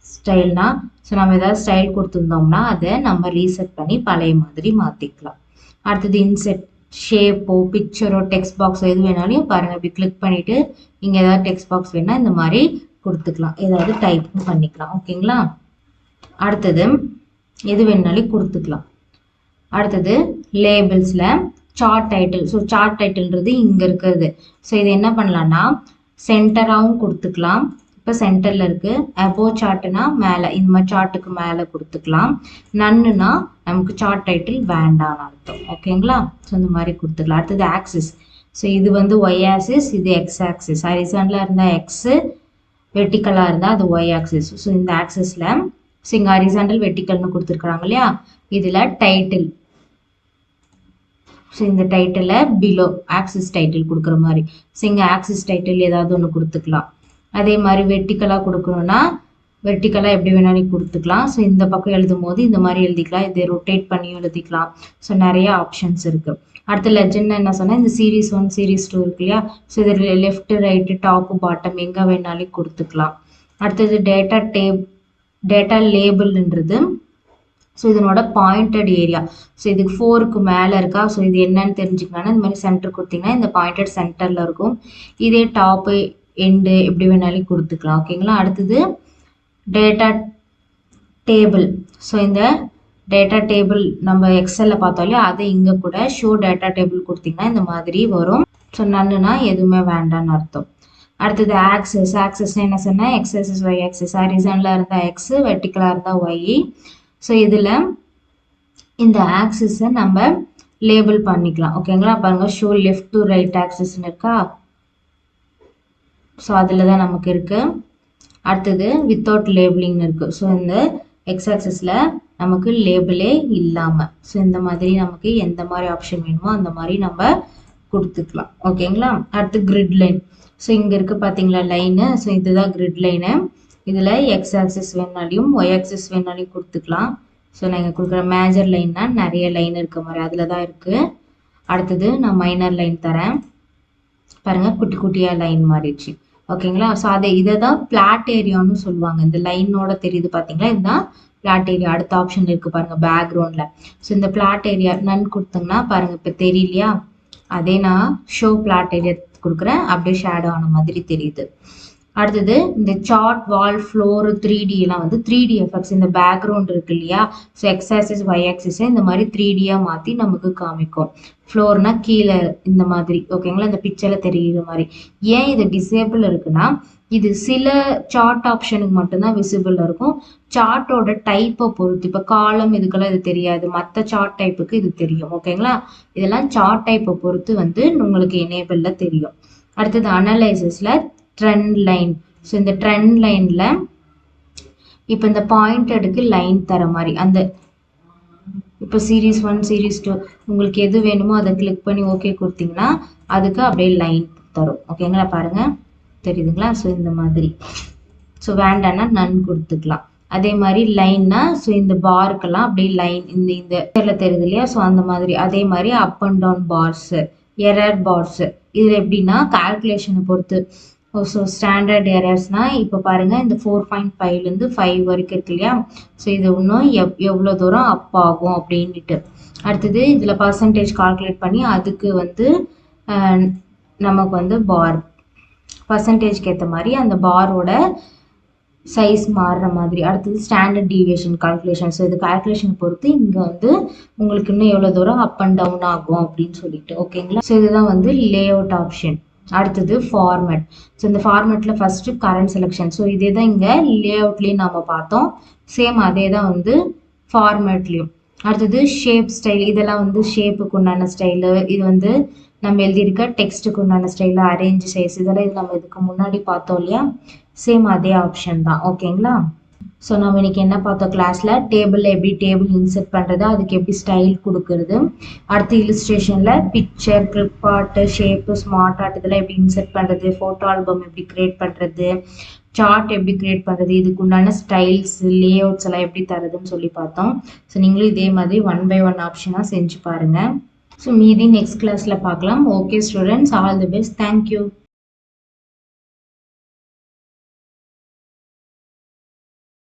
ஸ்டைல்னா, ஸோ நம்ம ஏதாவது ஸ்டைல் கொடுத்துருந்தோம்னா அதை நம்ம ரீசெட் பண்ணி பழைய மாதிரி மாற்றிக்கலாம். அடுத்தது இன்செட் ஷேப்போ, பிக்சரோ, டெக்ஸ்ட் பாக்ஸோ எது வேணாலும் பாருங்கள், இப்படி கிளிக் பண்ணிவிட்டு இங்கே ஏதாவது டெக்ஸ்ட் பாக்ஸ் வேணால் இந்த மாதிரி கொடுத்துக்கலாம், ஏதாவது டைப்பும் பண்ணிக்கலாம். ஓகேங்களா, அடுத்தது எது வேணாலும் கொடுத்துக்கலாம். அடுத்தது லேபிள்ஸில் சார்ட் டைட்டில். ஸோ சார்ட் டைட்டில்ன்றது இங்கே இருக்கிறது. ஸோ இது என்ன பண்ணலான்னா சென்டராகவும் கொடுத்துக்கலாம். இப்போ சென்டரில் இருக்குது. அபோவ் சார்ட்டுனா மேலே, இந்த மாதிரி சார்ட்டுக்கு மேலே கொடுத்துக்கலாம். நன்னுனா நமக்கு சார்ட் டைட்டில் வேண்டான்னு அர்த்தம். ஓகேங்களா, ஸோ இந்த மாதிரி கொடுத்துக்கலாம். அடுத்தது ஆக்சிஸ். ஸோ இது வந்து ஒய் ஆக்சிஸ், இது எக்ஸ் ஆக்சிஸ். ஹரிசாண்டலாக இருந்தால் எக்ஸு, வெர்டிக்கலாக இருந்தால் அது ஒய் ஆக்சிஸ். ஸோ இந்த ஆக்சிஸில் ஸோ இங்கே ஹரிசாண்டல் வெர்டிக்கல்னு கொடுத்துருக்குறாங்க இல்லையா, இதில் டைட்டில். ஸோ இந்த டைட்டிலில் பிலோ ஆக்சிஸ் டைட்டில் கொடுக்குற மாதிரி. ஸோ இங்கே ஆக்சிஸ் டைட்டில் ஏதாவது ஒன்று கொடுத்துக்கலாம். அதே மாதிரி வெர்டிக்கலாக கொடுக்கணுன்னா வெர்டிக்கலாக எப்படி வேணாலும் கொடுத்துக்கலாம். ஸோ இந்த பக்கம் எழுதும் போது இந்த மாதிரி எழுதிக்கலாம், இதை ரொட்டேட் பண்ணியும் எழுதிக்கலாம். ஸோ நிறைய ஆப்ஷன்ஸ் இருக்குது. அடுத்து லெஜெண்ட் என்ன சொன்னால், இந்த சீரீஸ் 1 சீரீஸ் 2 இருக்கு இல்லையா, ஸோ இதில் லெஃப்ட்டு ரைட்டு டாப்பு பாட்டம் எங்கே வேணாலும் கொடுத்துக்கலாம். அடுத்தது டேட்டா லேபிள்ன்றது, ஸோ இதனோட பாயிண்டட் ஏரியா. ஸோ இதுக்கு 4க்கு மேலே இருக்கா, ஸோ இது என்னன்னு தெரிஞ்சுக்கலாம்னா இந்த மாதிரி சென்டர் கொடுத்தீங்கன்னா இந்த பாயிண்டட் சென்டரில் இருக்கும். இதே டாப்பு எண்டு எப்படி வேணாலும் கொடுத்துக்கலாம். ஓகேங்களா, அடுத்தது டேட்டா டேபிள். ஸோ இந்த டேட்டா டேபிள் நம்ம எக்ஸலில் பார்த்தோம்லையே, அதை இங்கே கூட ஷோ டேட்டா டேபிள் கொடுத்தீங்கன்னா இந்த மாதிரி வரும். ஸோ நன்னுனா எதுவுமே வேண்டான்னு அர்த்தம். அடுத்தது ஆக்சஸ். ஆக்சஸ் என்ன சொன்னால் எக்ஸ் ஆக்சிஸ் ஒய் ஆக்சிஸ். ஹரிசாண்டலாக இருந்தால் எக்ஸு, வெர்டிக்கலாக இருந்தால் ஒய். ஸோ இதில் இந்த ஆக்சிஸை நம்ம லேபிள் பண்ணிக்கலாம். ஓகேங்களா, பாருங்கள், ஷோ லெஃப்ட் டு ரைட் ஆக்சிஸ்ன்னு இருக்கா, ஸோ அதில் தான் நமக்கு இருக்குது. அடுத்தது வித்தவுட் லேபிளிங்னு இருக்குது. ஸோ இந்த எக்ஸ் ஆக்சிஸில் நமக்கு லேபிளே இல்லாமல், ஸோ இந்த மாதிரி நமக்கு எந்த மாதிரி ஆப்ஷன் வேணுமோ அந்த மாதிரி நம்ம கொடுத்துக்கலாம். ஓகேங்களா, அடுத்து கிரிட் லைன். ஸோ இங்கே இருக்குது பார்த்தீங்களா லைனு, ஸோ இதுதான் கிரிட் லைனு. இதில் எக்ஸ் ஆக்சிஸ் வேணாலையும் ஒய் ஆக்சிஸ் வேணாலையும் கொடுத்துக்கலாம். ஸோ நான் இங்கே கொடுக்குற மேஜர் லைன்னா நிறைய லைன் இருக்க மாதிரி அதில் தான் இருக்குது. அடுத்தது நான் மைனர் லைன் தரேன் பாருங்கள், குட்டி குட்டியாக லைன் மாறிடுச்சு. ஓகேங்களா, ஸோ இதை தான் பிளாட் ஏரியான்னு சொல்லுவாங்க. இந்த லைனோட தெரியுது பார்த்தீங்களா, இதுதான் பிளாட் ஏரியா. அடுத்த ஆப்ஷன் இருக்குது பாருங்கள் பேக்ரவுண்டில். ஸோ இந்த பிளாட் ஏரியா நன் கொடுத்தோங்கன்னா பாருங்கள் இப்போ தெரியலையா, அதே நான் ஷோ பிளாட் ஏரியா கொடுக்குறேன், அப்படியே ஷேடோ ஆன மாதிரி தெரியுது. அடுத்தது இந்த சார்ட், வால், ஃப்ளோர், 3D எல்லாம் வந்து 3D எஃபெக்ட்ஸ். இந்த பேக்ரவுண்ட் இருக்கு இல்லையா, ஸோ எக்ஸ் ஆக்சிஸ் ஒய் ஆக்சிஸை இந்த மாதிரி 3Dயாக மாற்றி நமக்கு காமிக்கும். ஃப்ளோர்னா கீழே இந்த மாதிரி. ஓகேங்களா, இந்த பிக்சரில் தெரிகிற மாதிரி. ஏன் இது டிசேபிள் இருக்குன்னா, இது சில சார்ட் ஆப்ஷனுக்கு மட்டும்தான் விசிபிள் இருக்கும். சார்ட்டோட டைப்பை பொறுத்து, இப்போ காலம் இதுக்கெல்லாம் இது தெரியாது, மற்ற சார்ட் டைப்புக்கு இது தெரியும். ஓகேங்களா, இதெல்லாம் சார்ட் டைப்பை பொறுத்து வந்து உங்களுக்கு எனேபிளில் தெரியும். அடுத்தது அனலைசஸில் ட்ரெண்ட் லைன். ஸோ இந்த ட்ரெண்ட் லைனில் இப்போ இந்த பாயிண்டடுக்கு லைன் தர மாதிரி, அந்த இப்போ சீரீஸ் 1 சீரீஸ் 2 உங்களுக்கு எது வேணுமோ அதை கிளிக் பண்ணி ஓகே கொடுத்தீங்கன்னா அதுக்கு அப்படியே லைன் தரும். ஓகேங்களா, பாருங்கள் தெரியுதுங்களா, ஸோ இந்த மாதிரி. ஸோ வேண்டான்னா நன் கொடுத்துக்கலாம். அதே மாதிரி லைன்னா, ஸோ இந்த பாருக்கெல்லாம் அப்படியே லைன் இந்த தெரியுது இல்லையா, ஸோ அந்த மாதிரி. அதே மாதிரி up and down bars, error bars. இதில் எப்படின்னா கால்குலேஷனை பொறுத்து. ஸோ ஸ்டாண்டர்ட் எரர்ஸ்னால் இப்போ பாருங்கள், இந்த 4.5லேருந்து 5 வரைக்கும் இருக்கு இல்லையா, ஸோ இது இன்னும் எவ்வளோ தூரம் அப் ஆகும் அப்படின்ட்டு. அடுத்தது இதில் பர்சன்டேஜ் கால்குலேட் பண்ணி அதுக்கு வந்து நமக்கு வந்து பார் பர்சன்டேஜ்க்கு ஏற்ற மாதிரி அந்த பாரோட சைஸ் மாறுற மாதிரி. அடுத்தது ஸ்டாண்டர்ட் டீவியேஷன் கால்குலேஷன். ஸோ இது கால்குலேஷன் பொறுத்து இங்கே வந்து உங்களுக்கு இன்னும் எவ்வளோ தூரம் அப் அண்ட் டவுன் ஆகும் அப்படின்னு சொல்லிட்டு. ஓகேங்களா, ஸோ இதுதான் வந்து லே அவுட் ஆப்ஷன். அடுத்தது ஃபார்மேட். ஸோ இந்த ஃபார்மேட்டில் ஃபஸ்ட்டு கரண்ட் செலெக்ஷன். ஸோ இதே தான் இங்கே லே அவுட்லேயும் நம்ம பார்த்தோம், சேம் அதே தான் வந்து ஃபார்மேட்லேயும். அடுத்தது ஷேப் ஸ்டைல். இதெல்லாம் வந்து ஷேப்புக்கு உண்டான ஸ்டைலு, இது வந்து நம்ம எழுதியிருக்க டெக்ஸ்ட்டுக்கு உண்டான ஸ்டைலு, அரேஞ்ச் சைஸ், இதெல்லாம் இது நம்ம இதுக்கு முன்னாடி பார்த்தோம் இல்லையா, சேம் அதே ஆப்ஷன் தான். ஓகேங்களா, ஸோ நம்ம இன்னைக்கு என்ன பார்த்தோம் கிளாஸில் டேபிளில் எப்படி டேபிள் இன்செர்ட் பண்ணுறது, அதுக்கு எப்படி ஸ்டைல் கொடுக்கறது, அடுத்து இல்லுஸ்ட்ரேஷனில் picture, clip art, shape, smart art இதெல்லாம் எப்படி இன்செர்ட் பண்ணுறது, ஃபோட்டோ ஆல்பம் எப்படி க்ரியேட் பண்ணுறது, சார்ட் எப்படி க்ரியேட் பண்ணுறது, இதுக்கு உண்டான ஸ்டைல்ஸ் லே அவுட்ஸ் எல்லாம் எப்படி தரதுன்னு சொல்லி பார்த்தோம். ஸோ நீங்களும் இதே மாதிரி 1 by 1 ஆப்ஷனாக செஞ்சு பாருங்கள். ஸோ மீதி நெக்ஸ்ட் கிளாஸில் பார்க்கலாம். Okay students, all the best. Thank you.